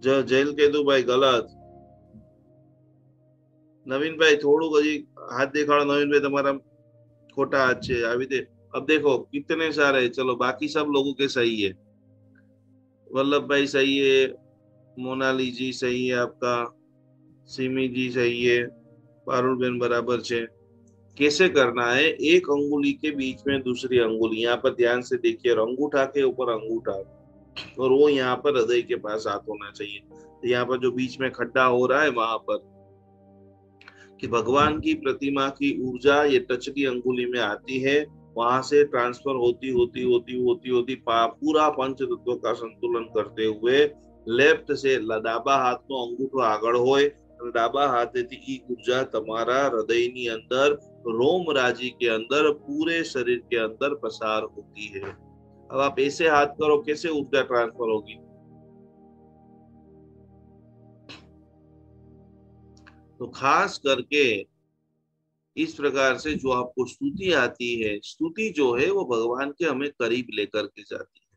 जैल केतु भाई गलत। नवीन भाई थोड़ू हजी हाथ देखाड़ो। नवीन भाई तमारा खोटा हाथ है आ रीते। अब देखो कितने सारे, चलो बाकी सब लोगों के सही है। वल्लभ भाई सही है, मोनाली जी सही है, आपका सिमी जी सही है, पारुल बेन बराबर है। कैसे करना है? एक अंगुली के बीच में दूसरी अंगुली, यहाँ पर ध्यान से देखिए, अंगूठा के ऊपर अंगूठा, और वो यहाँ पर हृदय के पास हाथ होना चाहिए। तो यहाँ पर जो बीच में खड्डा हो रहा है वहां पर कि भगवान की प्रतिमा की ऊर्जा ये टचली अंगुली में आती है, वहां से ट्रांसफर होती होती होती होती होती पूरा पंच तत्व का संतुलन करते हुए लेफ्ट से डाबा हाथ नो अंगूठो आगळ होय, डाबा हाथेथी ई ऊर्जा तमारा हृदयनी अंदर, रोम राजी के अंदर, पूरे शरीर के अंदर प्रसार होती है। अब आप ऐसे हाथ करो, कैसे ऊर्जा ट्रांसफर होगी? तो खास करके इस प्रकार से जो आपको स्तुति आती है, स्तुति जो है वो भगवान के हमें करीब लेकर के जाती है।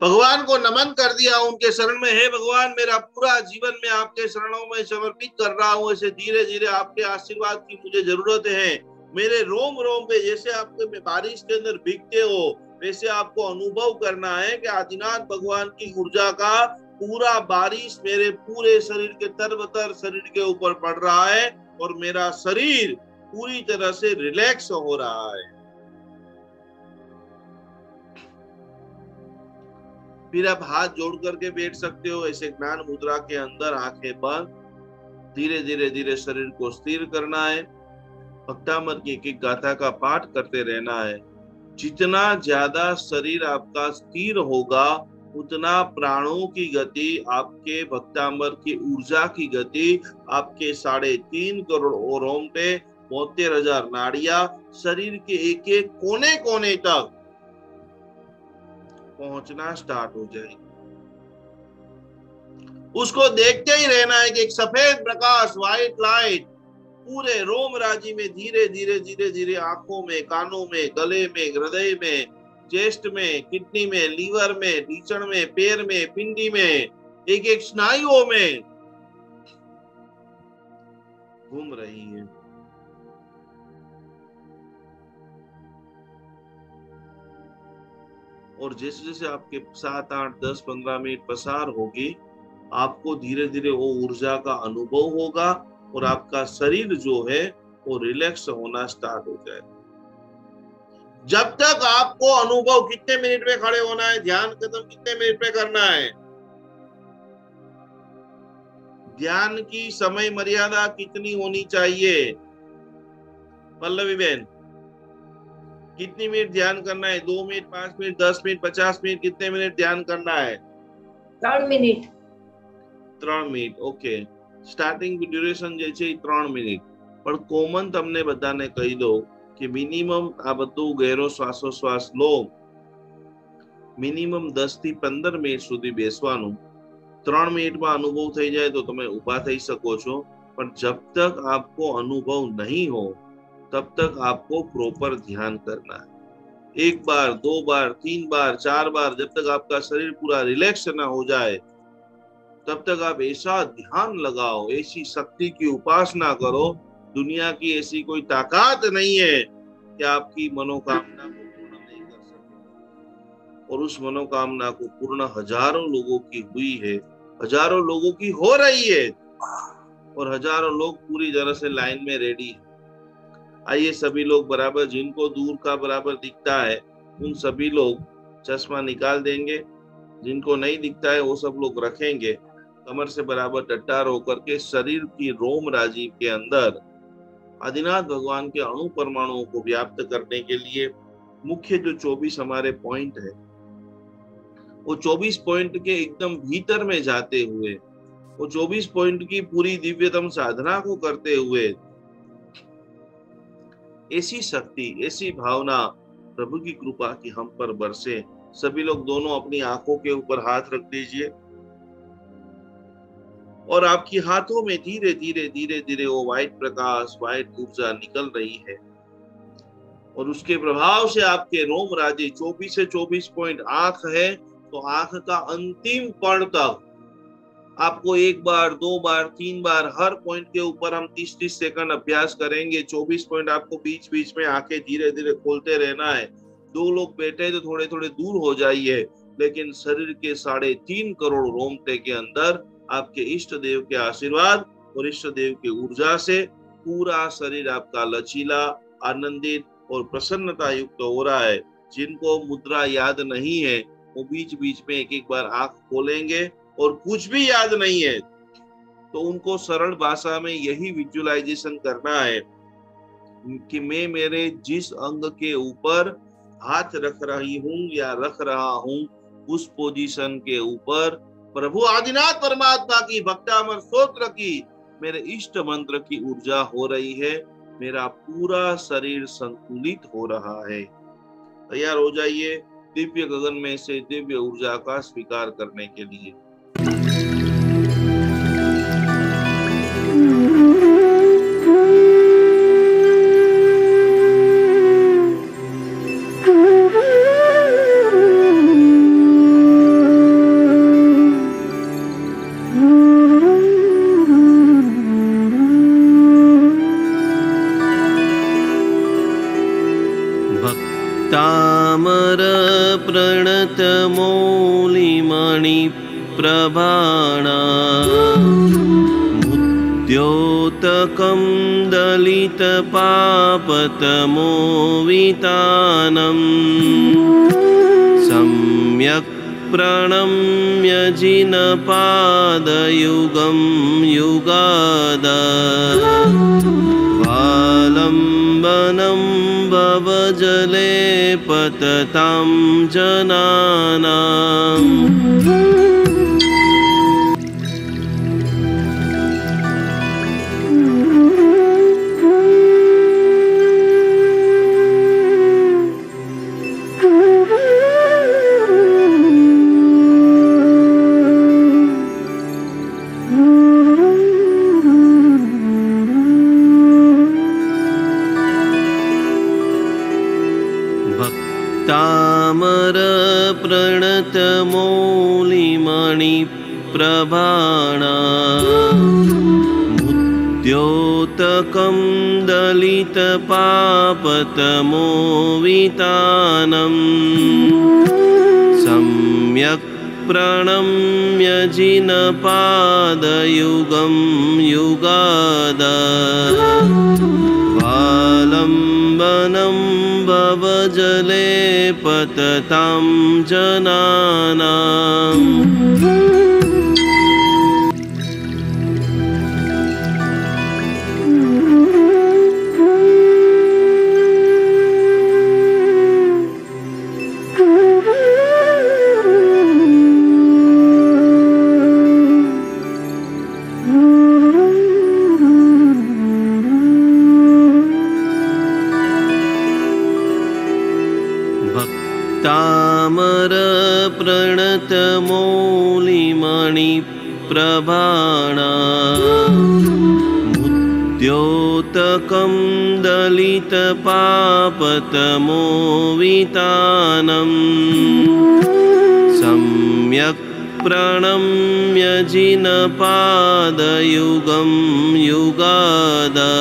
भगवान को नमन कर दिया, उनके शरण में, हे भगवान मेरा पूरा जीवन में आपके शरणों में समर्पित कर रहा हूँ, ऐसे धीरे धीरे आपके आशीर्वाद की मुझे जरूरत है। मेरे रोम रोम पे जैसे आपके बारिश के अंदर भीगते हो, वैसे आपको अनुभव करना है कि आदिनाथ भगवान की ऊर्जा का पूरा बारिश मेरे पूरे शरीर के तरबतर शरीर के ऊपर पड़ रहा है और मेरा शरीर पूरी तरह से रिलैक्स हो रहा है। फिर आप हाथ जोड़ करके बैठ सकते हो ऐसे ज्ञान मुद्रा के अंदर, आंखें बंद, धीरे धीरे धीरे शरीर को स्थिर करना है। भक्तामृत की एक गाथा का पाठ करते रहना है। जितना ज्यादा शरीर आपका स्थिर होगा उतना प्राणों की गति, आपके भक्तामृत की ऊर्जा की गति, आपके 3.5 करोड़ रोमटे, 72,000 नाड़ियां शरीर के एक एक कोने कोने तक पहुंचना स्टार्ट हो जाएगी। उसको देखते ही रहना है कि एक सफेद प्रकाश, व्हाइट लाइट पूरे रोम राजी में धीरे धीरे धीरे धीरे आंखों में, कानों में, गले में, हृदय में, चेस्ट में, किडनी में, लीवर में, ढीचण में, पैर में, पिंडी में, एक एक स्नायुओं में घूम रही है। और जैसे जैसे आपके 7, 8, 10, 15 मिनट पसार होगी, आपको धीरे धीरे वो ऊर्जा का अनुभव होगा और आपका शरीर जो है वो रिलैक्स होना स्टार्ट हो जाएगा। जब तक आपको अनुभव, कितने मिनट में खड़े होना है, ध्यान खत्म कितने मिनट में करना है, ध्यान की समय मर्यादा कितनी होनी चाहिए? पल्लवी बहन, कितनी मिनट ध्यान करना है? 2 मिनट, 5 मिनट, 10 मिनट, 50 मिनट, कितने मिनट ध्यान करना है? 3 minute. 3 minute, okay. Starting duration जे છે 3 મિનિટ, પણ કોમન તમને બધાને કહી દો કે મિનિમમ આ બધું ગહેરો શ્વાસોશ્વાસ લો, મિનિમમ 10 થી 15 મિનિટ સુધી બેસવાનું। 3 મિનિટમાં અનુભવ થઈ જાય તો તમે ઊભા થઈ શકો છો, પણ जब तक आपको अनुभव नहीं हो तब तक आपको प्रॉपर ध्यान करना है। 1 बार, 2 बार, 3 बार, 4 बार, जब तक आपका शरीर पूरा रिलैक्स ना हो जाए तब तक आप ऐसा ध्यान लगाओ, ऐसी शक्ति की उपासना करो। दुनिया की ऐसी कोई ताकत नहीं है कि आपकी मनोकामना को पूर्ण नहीं कर सके। और उस मनोकामना को पूर्ण हजारों लोगों की हुई है, हजारों लोगों की हो रही है, और हजारों लोग पूरी तरह से लाइन में रेडी है। आइए सभी लोग बराबर, जिनको दूर का बराबर दिखता है उन सभी लोग चश्मा निकाल देंगे, जिनको नहीं दिखता है वो सब लोग रखेंगे। कमर से बराबर डट्टार होकर के शरीर की रोम राजीव के अंदर आदिनाथ भगवान के अणु परमाणुओं को व्याप्त करने के लिए मुख्य जो 24 हमारे पॉइंट है, वो 24 पॉइंट के एकदम भीतर में जाते हुए, वो 24 पॉइंट की पूरी दिव्यतम साधना को करते हुए ऐसी शक्ति, ऐसी भावना प्रभु की कृपा की हम पर बरसे। सभी लोग दोनों अपनी आंखों के ऊपर हाथ रख दीजिए और आपकी हाथों में धीरे धीरे धीरे धीरे वो व्हाइट प्रकाश, व्हाइट ऊर्जा निकल रही है और उसके प्रभाव से आपके रोम राजी 24 से 24 पॉइंट आंख है, तो आंख का अंतिम कण तक आपको 1 बार, 2 बार, 3 बार हर पॉइंट के ऊपर हम 30-30 सेकंड अभ्यास करेंगे। 24 पॉइंट आपको बीच बीच में आंखें धीरे धीरे खोलते रहना है। 2 लोग बैठे तो थोड़े थोड़े दूर हो जाइए, लेकिन शरीर के 3.5 करोड़ रोमटे के अंदर आपके इष्ट देव के आशीर्वाद और इष्ट देव की ऊर्जा से पूरा शरीर आपका लचीला, आनंदित और प्रसन्नता युक्त हो रहा है। जिनको मुद्रा याद नहीं है वो बीच बीच में एक बार आंख खोलेंगे और कुछ भी याद नहीं है तो उनको सरल भाषा में यही विजुअलाइजेशन करना है कि मैं मेरे जिस अंग के ऊपर हाथ रख रही हूँ या रख रहा हूँ, उस पोजीशन के ऊपर प्रभु आदिनाथ परमात्मा की भक्तामर स्तोत्र की मेरे इष्ट मंत्र की ऊर्जा हो रही है। मेरा पूरा शरीर संतुलित हो रहा है। तैयार हो जाइए दिव्य गगन में से दिव्य ऊर्जा का स्वीकार करने के लिए। तामर प्रणत मौलिमणि प्रभाणा मुद्योतकं दलित पापतमोवितानं सम्यक् प्रणम्य जिनपादयुगं युगादा वालम्बनं भवजले पततां जनानाम्। तामर प्रणत मौलिमणि प्रभाणा मुद्योतकं दलित पापतमोवितानं सम्यक् प्रणम्य जिनपादयुगं युगादा वालम्बनं भवजले पततां जनानाम्। तामर प्रणत मौलिमणि प्रभाणा मुद्योतकं दलित पापतमोवितानं सम्यक् प्रणम्य जिनपादयुगं युगादा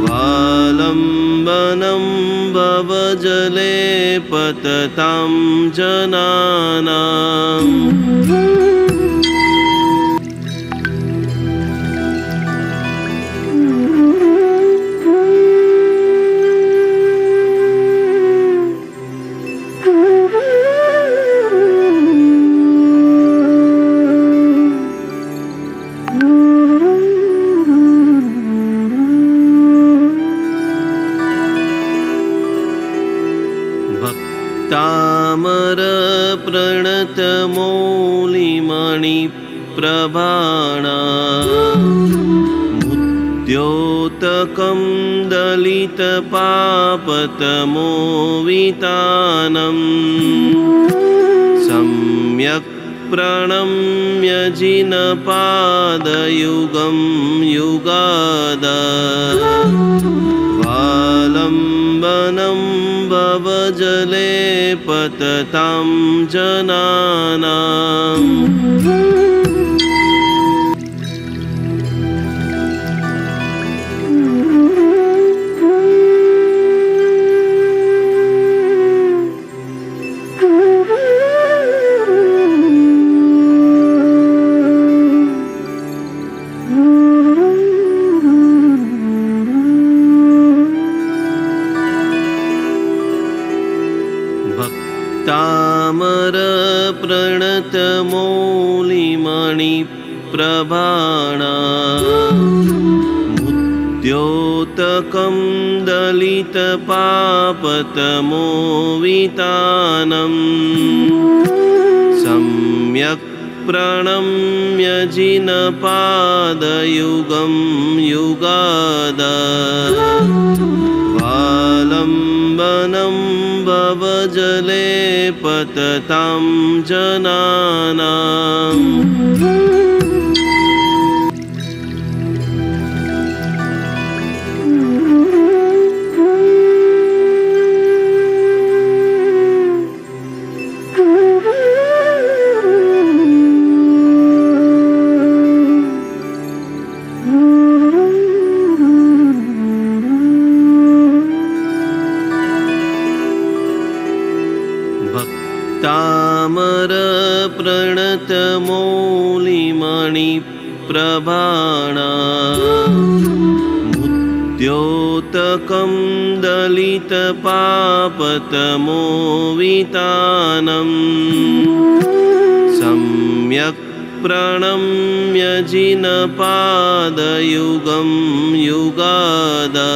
वालम्बनं भवजले पततां जनानाम्। भक्तामरप्रणतमौलिमणिप्रभाणा मुद्योतकं दलितपापतमोवितानम् सम्यक् प्रणम्य जिनपादयुगं युगादा वालम्बनं भवजले पततां जनानाम् भक्तामरप्रणतमौलिमणिप्रभाणा मुद्योतकं दलितपापतमोवितानम् सम्यक् प्रणम्य जिनपादयुगं युगादा वालम्बनं भवजले पततां जनानाम् भक्तामरप्रणतमौलिमणिप्रभाणा मुद्योतकं दलितपापतमोवितानम् सम्यक् प्रणम्य जिनपादयुगं युगादा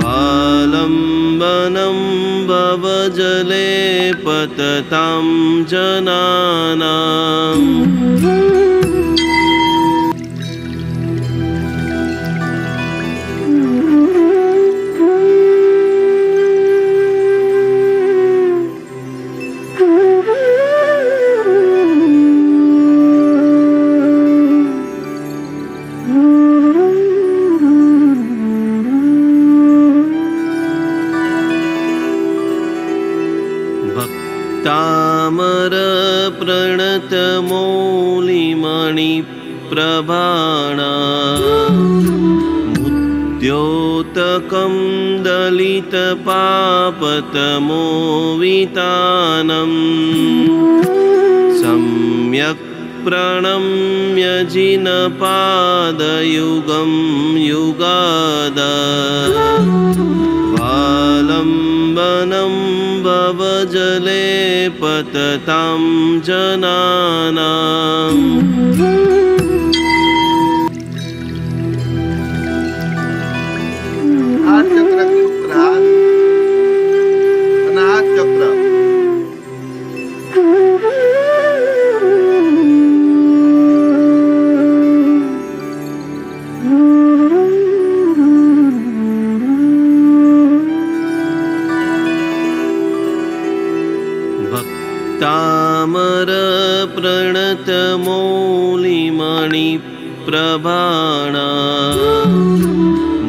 वालम्बनं भवजले पततां जनानाम् भक्तामरप्रणतमौलिमणिप्रभाणा मुद्योतकं दलितपापतमोवितानम् सम्यक् प्रणम्य जिनपादयुगं युगादा वालम्बनं भवजले पततां जनानाम् हाथ चक्र के ऊपर हाथ अनाहत चक्र भक्तामरप्रणतमौलिमणिप्रभाणा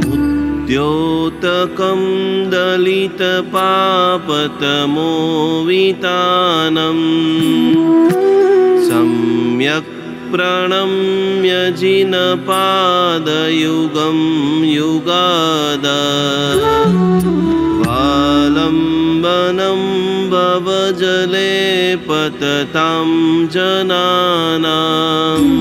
मुद्योतकं दलितपापतमोवितानम् सम्यक् प्रणम्य जिनपादयुगं युगादा वालम्बनं भवजले पततां जनानाम्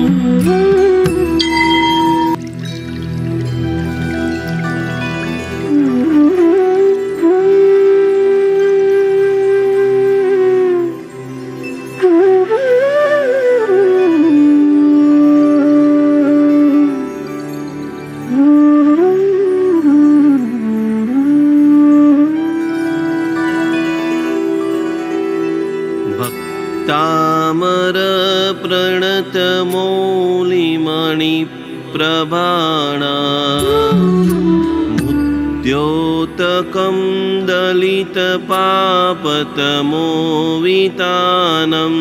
तामर प्रणतमौलिमणि प्रभाणा मुद्योतकं दलितपापतमोवितानम्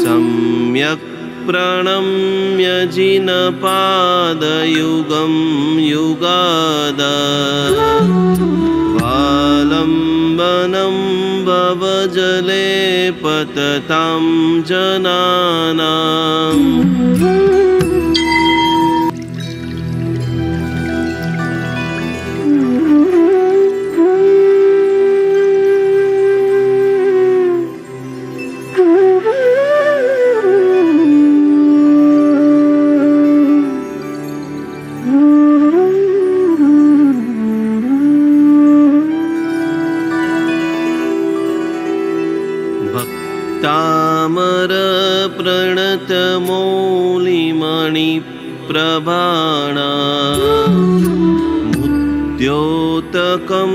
सम्यक् प्रणम्य जिनपादयुगं युगादा वालम्बनं भवजले पततां जनानाम् तामर प्रणतमौलिमणि प्रभाणा मुद्योतकं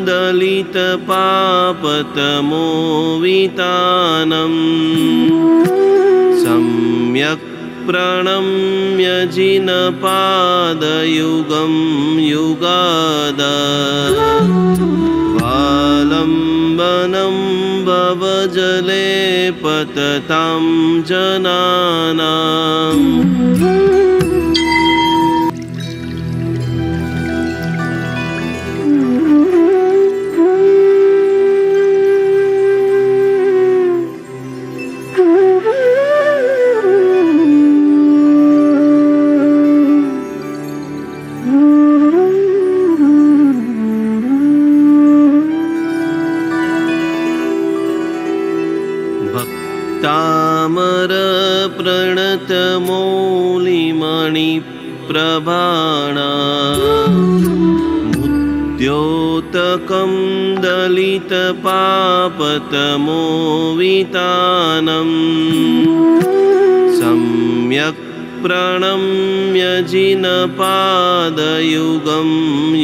दलितपापतमोवितानम् सम्यक् प्रणम्य जिनपादयुगं युगादा वालम्बनं भवजले पततां जनानाम् तामर प्रणतमौलिमणि प्रभाणा मुद्योतकं दलितपापतमोवितानम् सम्यक् प्रणम्य जिनपादयुगं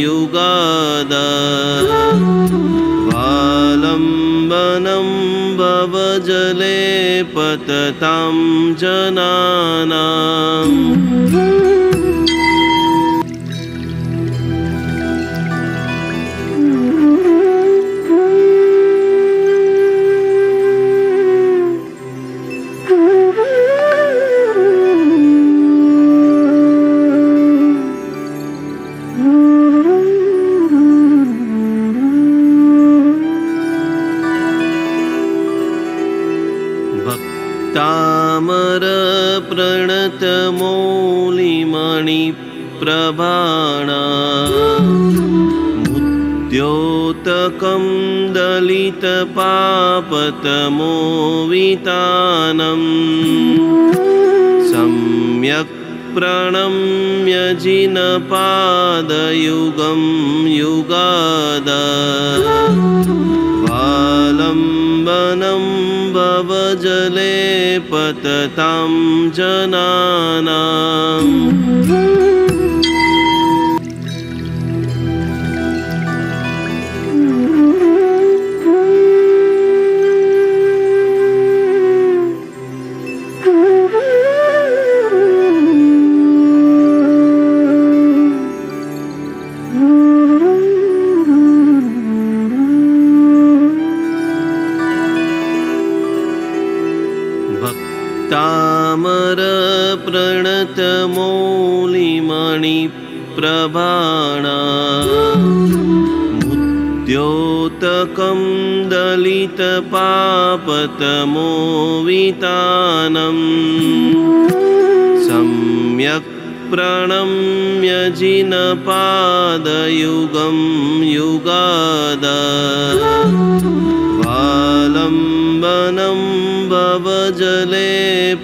युगादा वालम्बनं भवजले पततां जनानाम् तामर प्रणतमौलिमणि प्रभाणा मुद्योतकं दलितपापतमोवितानम् सम्यक् प्रणम्य जिनपादयुगं युगादा वालम्बनं भवजले पततां जनानाम् तामर प्रणतमौलिमणि प्रभाणा मुद्योतकं दलितपापतमोवितानम् सम्यक् प्रणम्य जिनपादयुगं युगादा वालम्बनं भवजले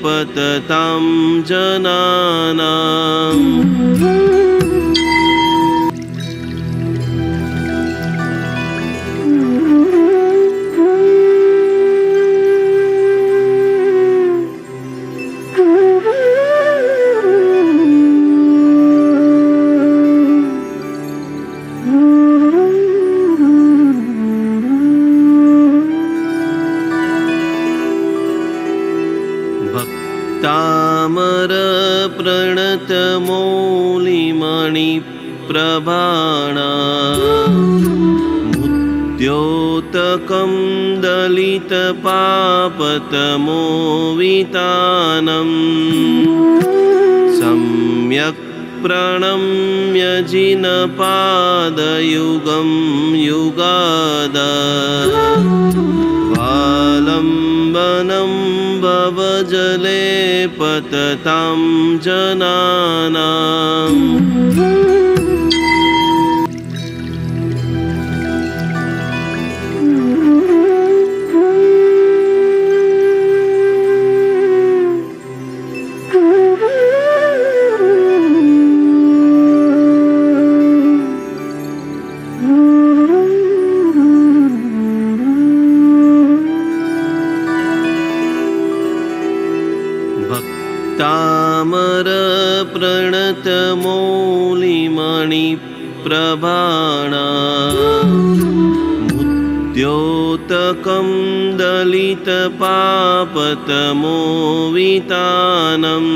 पततां जनानाम् तामर प्रणतमौलिमणि प्रभाणा मुद्योतकं दलितपापतमोवितानम् सम्यक् प्रणम्य जिनपादयुगं युगादा वालम्बनं भवजले पततां जनानाम् तामर प्रणतमौलिमणि प्रभाणा मुद्योतकं दलितपापतमोवितानम्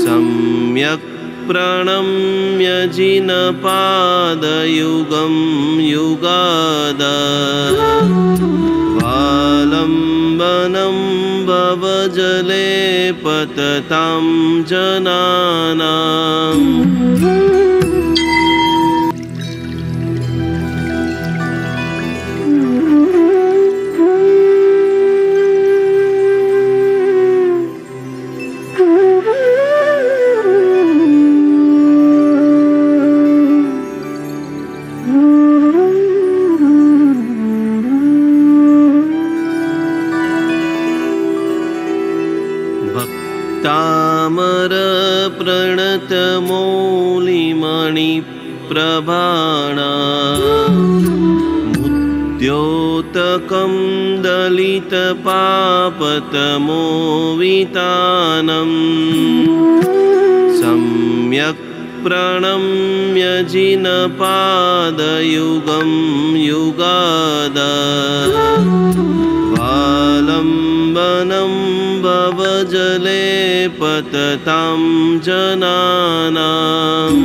सम्यक् प्रणम्य जिनपादयुगं युगादा वालम्बनं भवजले पततां जनानाम् तामर प्रणतमौलिमणि प्रभाणा मुद्योतकं दलितपापतमोवितानम् सम्यक् प्रणम्य जिनपादयुगं युगादा वालम्बनं भवजले पततां जनानाम्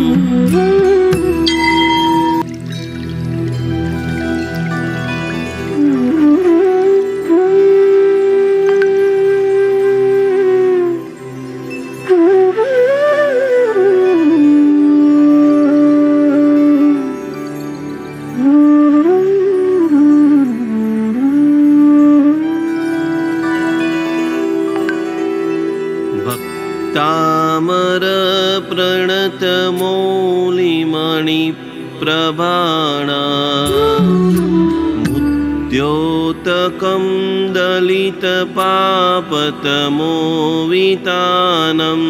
तामर प्रणतमौलिमणि प्रभाणा मुद्योतकं दलितपापतमोवितानम्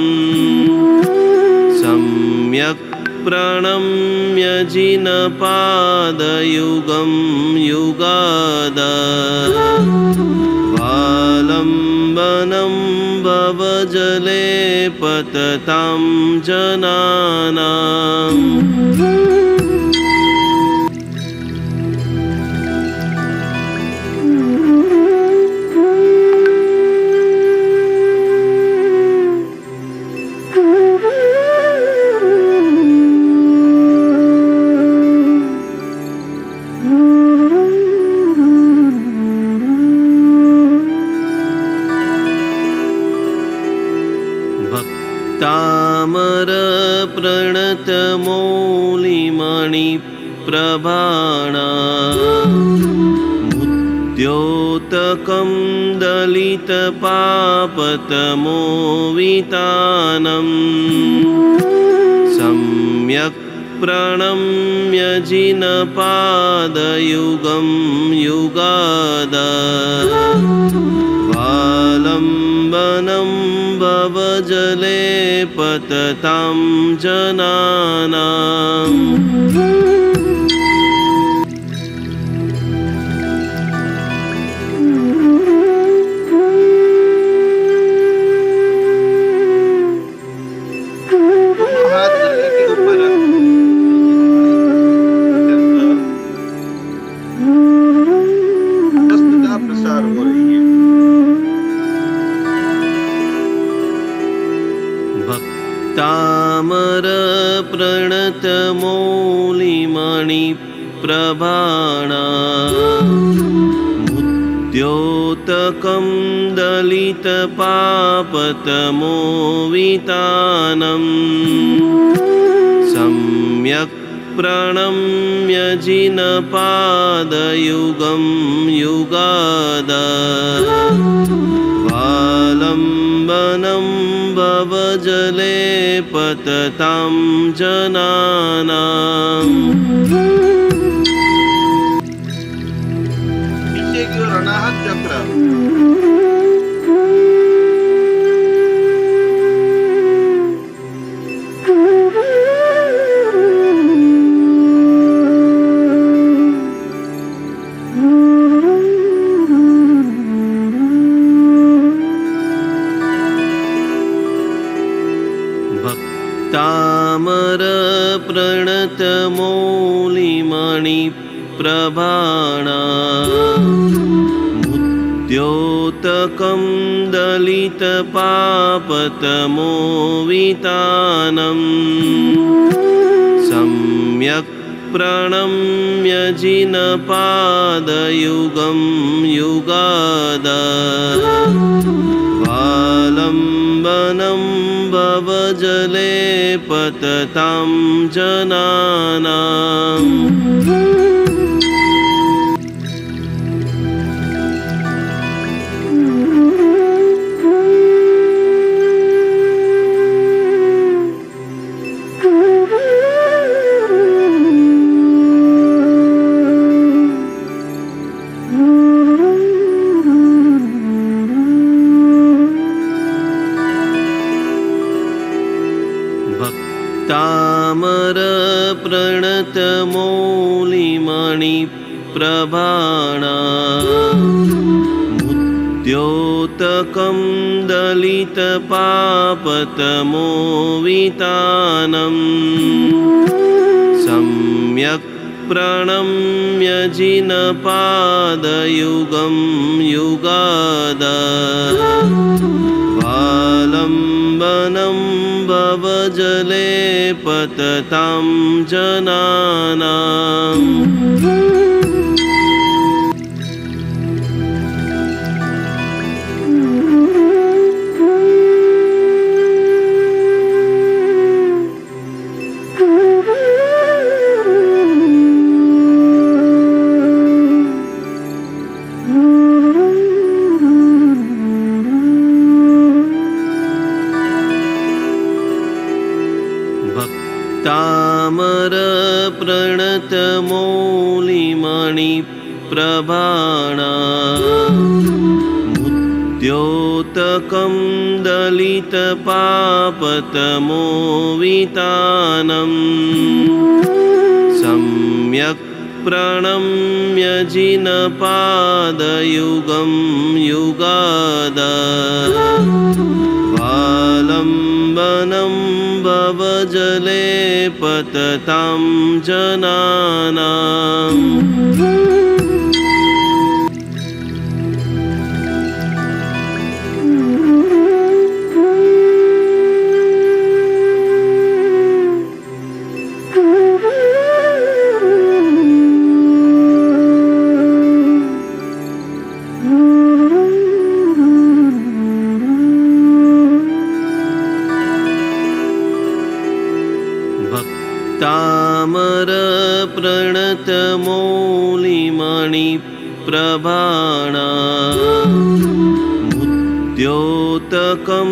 सम्यक् प्रणम्य जिनपादयुगं युगादा वालम्बनं भवजले पततां जनानाम् तामर प्रणतमौलिमणि प्रभाणा मुद्योतकं दलितपापतमोवितानम् सम्यक् प्रणम्य जिनपादयुगं युगादा वालम्बनं भवजले पततां जनानाम् प्रसार हो रही है। भक्तामरप्रणतमौलिमणिप्रभाणा मुद्योतकं दलितपापतमोवितानम् सम्यक् प्रणम्य जिनपादयुगं युगादा वालम्बनं भवजले पततां जनानाम्। नीचे की ओर अनाहत चक्र, भक्तामरप्रणतमौलिमणिप्रभाणा मुद्योतकं दलितपापतमोवितानम् सम्यक् प्रणम्य जिनपादयुगं युगादा वालम्बनं भवजले पततां जनानाम्। भक्तामरप्रणतमौलिमणिप्रभाणा मुद्योतकं दलितपापतमोवितानम् सम्यक् प्रणम्य जिनपादयुगं युगादा वालम्बनं भवजले पततां जनानाम्। भक्तामरप्रणतमौलिमणिप्रभाणा मुद्योतकं दलितपापतमोवितानम् सम्यक् प्रणम्य जिनपादयुगं युगादा वालम्बनं भवजले पततां जनानाम्। भक्तामरप्रणतमौलिमणिप्रभाणा मुद्योतकं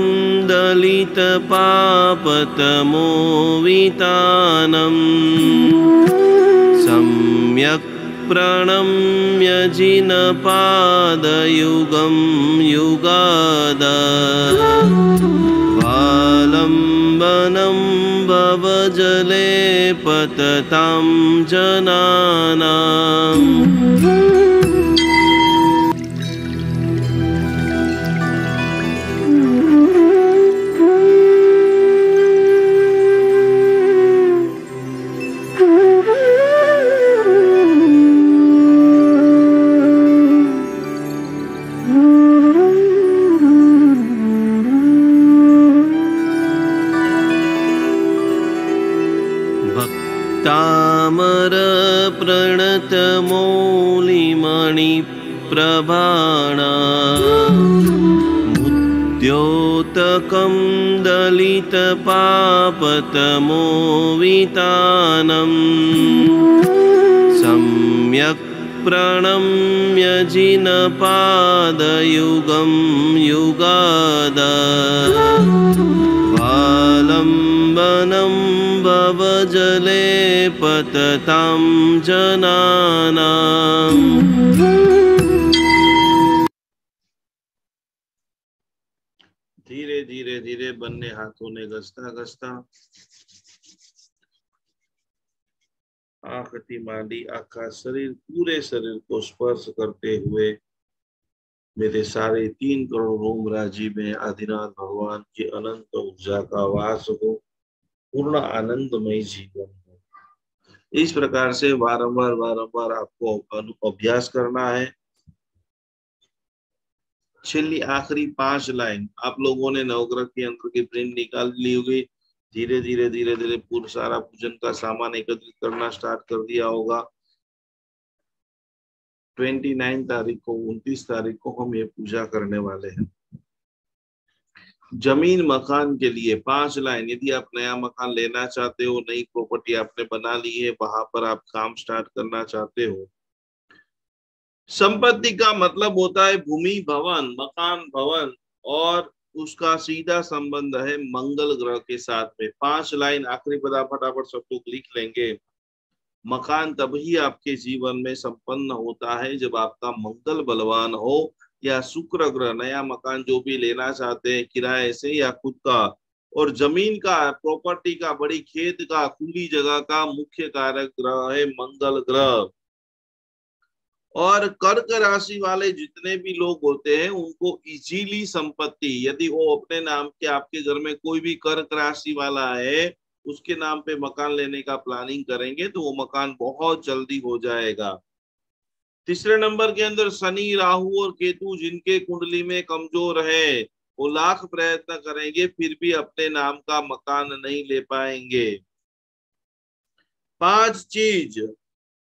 दलितपापतमोवितानम् सम्यक् प्रणम्य जिनपादयुगं युगादा वालम्बनं भवजले पततां जनानाम्। मौलिमणिप्रभाणा मुद्योतकं दलितपापतमोवितानम् सम्यक् प्रणम्य जिनपादयुगं युगादा वालम्बनं भवजले पततां जनानाम्। धीरे धीरे धीरे બંને હાથોને ઘસતા ઘસતા आंखથી માંડી આખા શરીર पूरे शरीर को स्पर्श करते हुए मेरे सारे 3 करोड़ रोम राज्य में आदिनाथ भगवान की अनंत ऊर्जा का वास हो, पूर्ण आनंदमय जीवन हो। इस प्रकार से बारंबार बारंबार आपको अभ्यास करना है। छेली आखिरी 5 लाइन आप लोगों ने नवग्रह के यंत्र की प्रिंट निकाल ली होगी। धीरे धीरे धीरे धीरे पूरा सारा पूजन का सामान एकत्रित करना स्टार्ट कर दिया होगा। 29 तारीख को 29 तारीख को हम ये पूजा करने वाले हैं। जमीन मकान के लिए 5 लाइन, यदि आप नया मकान लेना चाहते हो, नई प्रॉपर्टी आपने बना ली है, वहां पर आप काम स्टार्ट करना चाहते हो। संपत्ति का मतलब होता है भूमि, भवन, मकान, भवन, और उसका सीधा संबंध है मंगल ग्रह के साथ में। 5 लाइन आखिरी पदा फटाफट सब लोग लिख लेंगे। मकान तभी आपके जीवन में संपन्न होता है जब आपका मंगल बलवान हो, या शुक्र ग्रह। नया मकान जो भी लेना चाहते हैं किराए से या खुद का, और जमीन का, प्रॉपर्टी का, बड़ी खेत का, खुली जगह का मुख्य कारक ग्रह है मंगल ग्रह। और कर्क राशि वाले जितने भी लोग होते हैं उनको इजीली संपत्ति, यदि वो अपने नाम के, आपके घर में कोई भी कर्क राशि वाला है, उसके नाम पे मकान लेने का प्लानिंग करेंगे तो वो मकान बहुत जल्दी हो जाएगा। तीसरे नंबर के अंदर शनि, राहु और केतु जिनके कुंडली में कमजोर है, वो लाख प्रयत्न करेंगे फिर भी अपने नाम का मकान नहीं ले पाएंगे। 5 चीज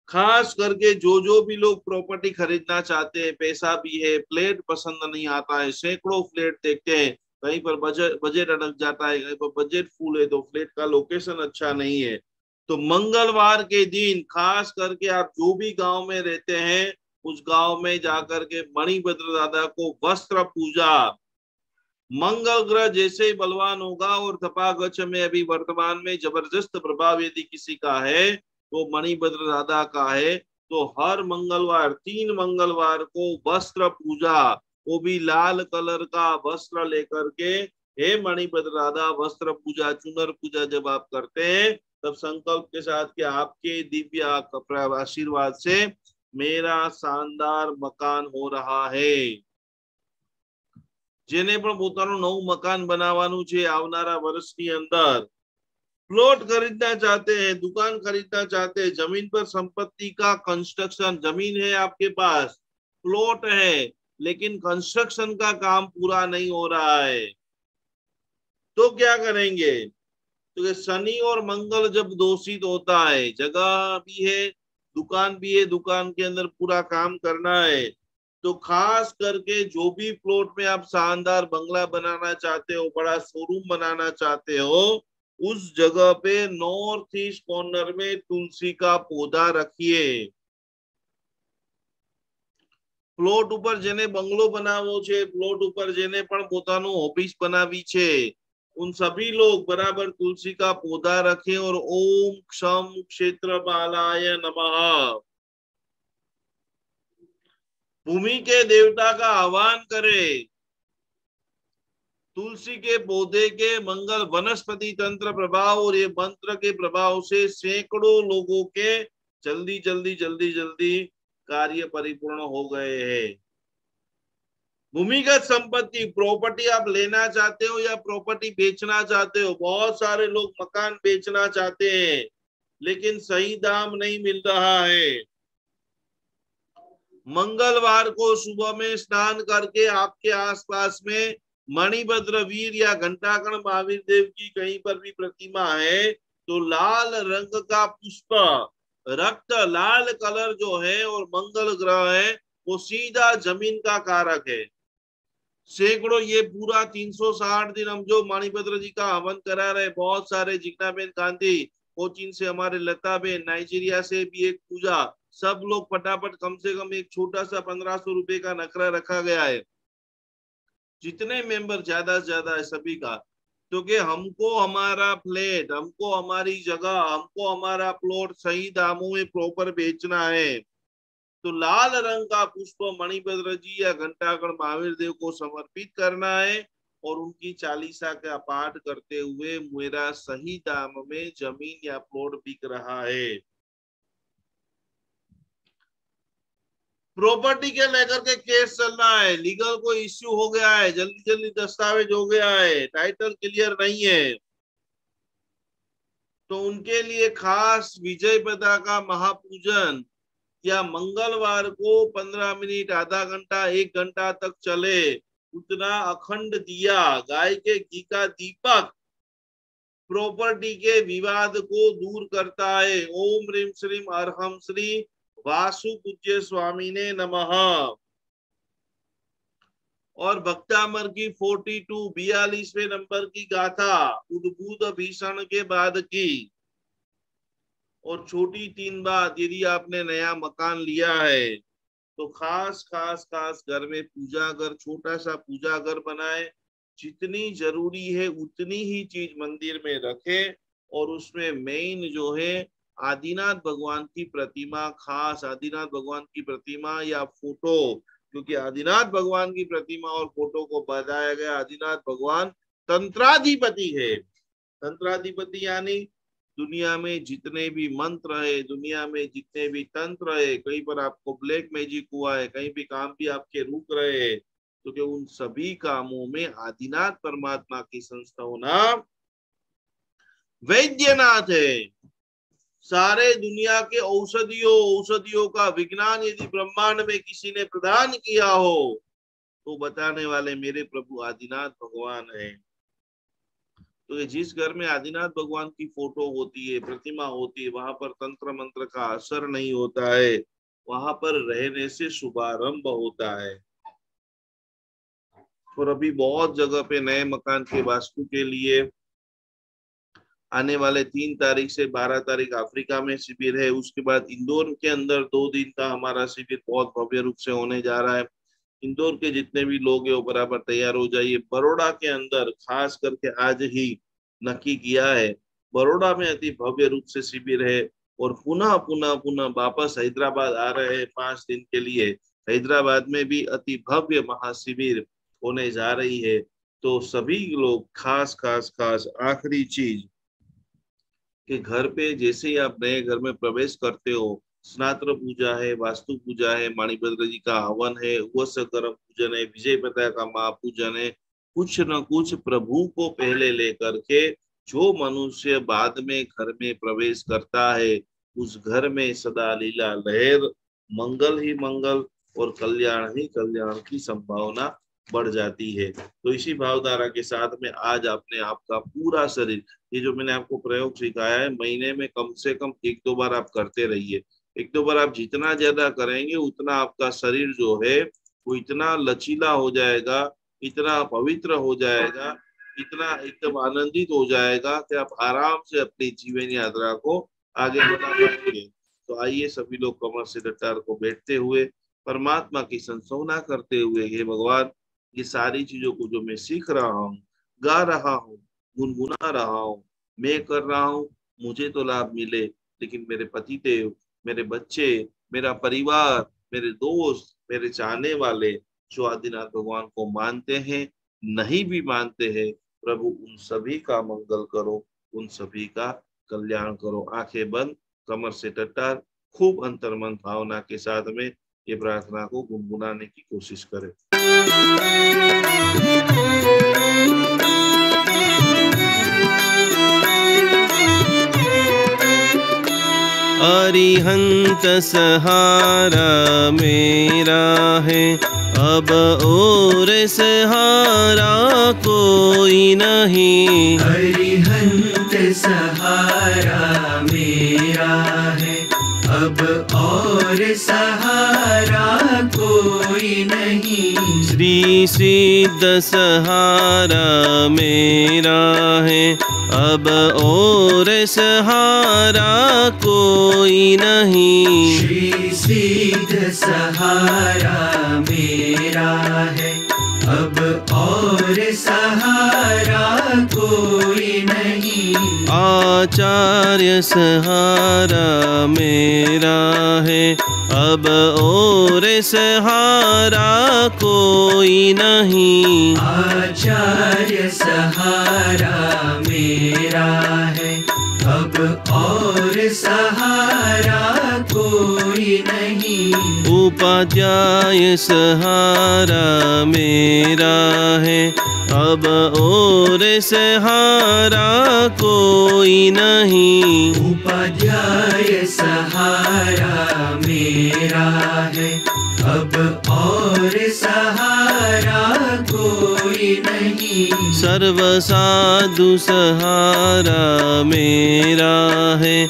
खास करके जो भी लोग प्रॉपर्टी खरीदना चाहते हैं, पैसा भी है, फ्लैट पसंद नहीं आता है, सैकड़ों फ्लैट देखते हैं, कहीं पर बजट अटक जाता है, कहीं पर बजट फुल है तो फ्लैट का लोकेशन अच्छा नहीं है, तो मंगलवार के दिन खास करके आप जो भी गांव में रहते हैं उस गांव में जाकर के मणिभद्र दादा को वस्त्र पूजा। मंगल ग्रह जैसे ही बलवान होगा और तपागच्छ में अभी वर्तमान में जबरदस्त प्रभाव यदि किसी का है तो मणिभद्र दादा का है, तो हर मंगलवार 3 मंगलवार को वस्त्र पूजा, वो भी लाल कलर का वस्त्र लेकर के, हे मणिभद्र दादा वस्त्र पूजा, चुनर पूजा जब आप करते हैं तब संकल्प के साथ कि आपके दिव्य आशीर्वाद से मेरा शानदार मकान हो रहा है। જેને પણ પોતાનું નવું મકાન બનાવવાનું છે આવનારા વર્ષની અંદર, प्लॉट खरीदना चाहते हैं, दुकान खरीदना चाहते हैं, जमीन पर संपत्ति का कंस्ट्रक्शन, जमीन है आपके पास, प्लॉट है, लेकिन कंस्ट्रक्शन का काम पूरा नहीं हो रहा है, तो क्या करेंगे? तो शनि और मंगल जब दोषित होता है, जगह भी है, दुकान भी है, दुकान के अंदर पूरा काम करना है, तो खास करके जो भी प्लॉट में आप शानदार बंगला बनाना चाहते हो, बड़ा शोरूम बनाना चाहते हो, उस जगह पे नॉर्थ ईस्ट कॉर्नर में तुलसी का पौधा रखिए। प्लॉट ऊपर जेने बंगलो बनावो छे, प्लॉट ऊपर जेने पण पोतानो ऑफिस बनावी छे, उन सभी लोग बराबर तुलसी का पौधा रखें और ओम क्षम क्षेत्रपालाय नमः, भूमि के देवता का आह्वान करें। तुलसी के पौधे के मंगल वनस्पति तंत्र प्रभाव और ये मंत्र के प्रभाव से सैकड़ों लोगों के जल्दी जल्दी जल्दी जल्दी कार्य परिपूर्ण हो गए हैं। भूमिगत संपत्ति, प्रॉपर्टी आप लेना चाहते हो या प्रॉपर्टी बेचना चाहते हो, बहुत सारे लोग मकान बेचना चाहते हैं लेकिन सही दाम नहीं मिल रहा है। मंगलवार को सुबह में स्नान करके आपके आसपास में मणिभद्र वीर या घंटाकर्ण महावीर देव की कहीं पर भी प्रतिमा है तो लाल रंग का पुष्प रक्त लाल कलर जो है और मंगल ग्रह है वो सीधा जमीन का कारक है। सैकड़ों ये पूरा 360 दिन हम जो मणिभद्र जी का हवन करा रहे, बहुत सारे जिग्नाबेन गांधी, कोचीन से हमारे लता बेन, नाइजीरिया से भी एक पूजा, सब लोग फटाफट कम से कम एक छोटा सा 1500 रुपए का नखरा रखा गया है। जितने मेंबर ज्यादा से ज्यादा है सभी का, क्योंकि हमको हमारा फ्लैट, हमको हमारी जगह, हमको हमारा प्लॉट सही दामों में प्रॉपर बेचना है। तो लाल रंग का पुष्प मणिभद्र जी या घंटागढ़ महावीर देव को समर्पित करना है और उनकी चालीसा का पाठ करते हुए मेरा सही दाम में जमीन या प्लॉट बिक रहा है। प्रॉपर्टी के लेकर के केस चल रहा है, लीगल कोई इश्यू हो गया है, जल्दी जल्दी दस्तावेज हो गया है, टाइटल क्लियर नहीं है, तो उनके लिए खास विजय पताका महापूजन या मंगलवार को 15 मिनट, आधा घंटा, 1 घंटा तक चले उतना अखंड दिया, गाय के घी का दीपक प्रॉपर्टी के विवाद को दूर करता है। ओम ह्रीम श्रीम अर्हम श्री वासु पूज्य स्वामी ने नमः। और भक्तामर की 42वें नंबर की गाथा उद्भूत भीषण के बाद की। और छोटी 3 बात, यदि आपने नया मकान लिया है तो खास घर में पूजा घर, छोटा सा पूजा घर बनाए, जितनी जरूरी है उतनी ही चीज मंदिर में रखे और उसमें मेन जो है आदिनाथ भगवान की प्रतिमा, खास आदिनाथ भगवान की प्रतिमा या फोटो, क्योंकि आदिनाथ भगवान की प्रतिमा और फोटो को बताया गया आदिनाथ भगवान तंत्राधिपति है। तंत्राधिपति यानी दुनिया में जितने भी मंत्र है, दुनिया में जितने भी तंत्र है, कहीं पर आपको ब्लैक मैजिक हुआ है, कहीं भी काम भी आपके रुक रहे हैं, तो कि उन सभी कामों में आदिनाथ परमात्मा की संस्था होना वैद्यनाथ है। सारे दुनिया के औषधियों का विज्ञान यदि ब्रह्मांड में किसी ने प्रदान किया हो तो बताने वाले मेरे प्रभु आदिनाथ भगवान है। तो जिस घर में आदिनाथ भगवान की फोटो होती है, प्रतिमा होती है, वहां पर तंत्र मंत्र का असर नहीं होता है, वहां पर रहने से शुभारंभ होता है। और अभी बहुत जगह पे नए मकान के वास्तु के लिए आने वाले 3 तारीख से 12 तारीख अफ्रीका में शिविर है। उसके बाद इंदौर के अंदर 2 दिन का हमारा शिविर बहुत भव्य रूप से होने जा रहा है। इंदौर के जितने भी लोग हैं वो बराबर तैयार हो जाइए। बड़ौदा के अंदर खास करके आज ही नक्की किया है, बड़ौदा में अति भव्य रूप से शिविर है और पुनः वापस हैदराबाद आ रहे हैं 5 दिन के लिए। हैदराबाद में भी अति भव्य महाशिविर होने जा रही है। तो सभी लोग खास आखिरी चीज कि घर पे जैसे ही आप नए घर में प्रवेश करते हो, स्नात्र पूजा है, वास्तु पूजा है, मणिभद्र जी का हवन है, वस्त्रकर्म पूजन है, विजय पताका का महापूजन है, कुछ न कुछ प्रभु को पहले लेकर के जो मनुष्य बाद में घर में प्रवेश करता है उस घर में सदा लीला लहर, मंगल ही मंगल और कल्याण ही कल्याण की संभावना बढ़ जाती है। तो इसी भावधारा के साथ में आज अपने आपका पूरा शरीर, ये जो मैंने आपको प्रयोग सिखाया है, महीने में कम से कम 1-2 बार आप करते रहिए। 1-2 बार आप जितना ज्यादा करेंगे उतना आपका शरीर जो है वो इतना लचीला हो जाएगा, इतना पवित्र हो जाएगा, इतना एकदम आनंदित हो जाएगा कि आप आराम से अपनी जीवन यात्रा को आगे बढ़ा पाएंगे। तो आइए सभी लोग कमर से लटार को बैठते हुए परमात्मा की संसोना करते हुए, हे भगवान, ये सारी चीजों को जो मैं सीख रहा हूँ, गा रहा हूँ, गुनगुना रहा हूँ, मैं कर रहा हूँ, मुझे तो लाभ मिले, लेकिन मेरे पतिदेव, मेरे बच्चे, मेरा परिवार, मेरे दोस्त, मेरे चाहने वाले जो आदिनाथ भगवान को मानते हैं, नहीं भी मानते हैं, प्रभु उन सभी का मंगल करो, उन सभी का कल्याण करो। आंखें बंद, कमर से टट्टार, खूब अंतर्मन भावना के साथ में ये प्रार्थना को गुनगुनाने की कोशिश करें। अरिहंत सहारा मेरा है, अब और सहारा कोई नहीं। अरिहंत सहारा मेरा है, अब और सहारा कोई नहीं। श्री सिद्ध सहारा मेरा है, अब और सहारा कोई नहीं। श्री सिद्ध सहारा मेरा है, अब और सहारा कोई नहीं। आचार्य सहारा मेरा है, अब और सहारा कोई नहीं। आचार्य सहारा मेरा है, अब और सहारा कोई नहीं। उपाध्याय सहारा मेरा है, अब और सहारा कोई नहीं। उपाध्याय सहारा मेरा है, अब और सहारा कोई नहीं। सर्व साधु सहारा मेरा है,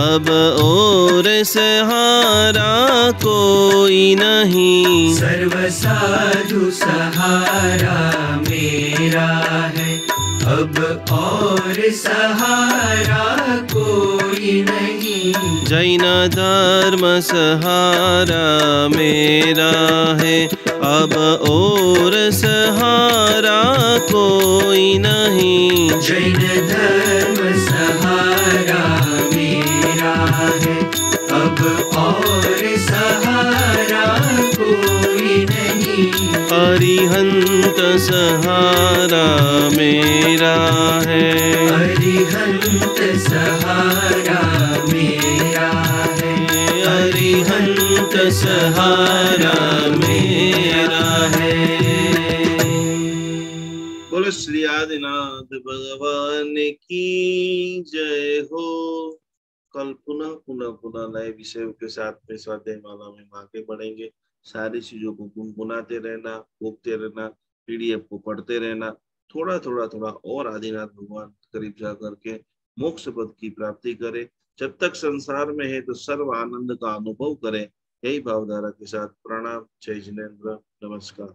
अब और सहारा कोई नहीं। सर्व साधु सहारा मेरा है, अब और सहारा कोई नहीं। जैन धर्म सहारा मेरा है, अब और सहारा कोई नहीं। जैन धर्म सहारा मेरा है, अब और सहारा कोई नहीं। अरिहंत सहारा मेरा है, अरिहंत सहारा मेरा है। अरिहंत सहारा मेरा है। बोलो श्री आदिनाथ भगवान की जय हो। कल पुनः नए विषयों के साथ में स्वाध्याय माला में आगे बढ़ेंगे। सारी चीजों को गुनगुनाते रहना, भोगते रहना, पीडीएफ को पढ़ते रहना, थोड़ा और आदिनाथ भगवान करीब जा करके मोक्ष पद की प्राप्ति करे। जब तक संसार में है तो सर्व आनंद का अनुभव करें। यही भावधारा के साथ प्रणाम। जय जिनेन्द्र। नमस्कार।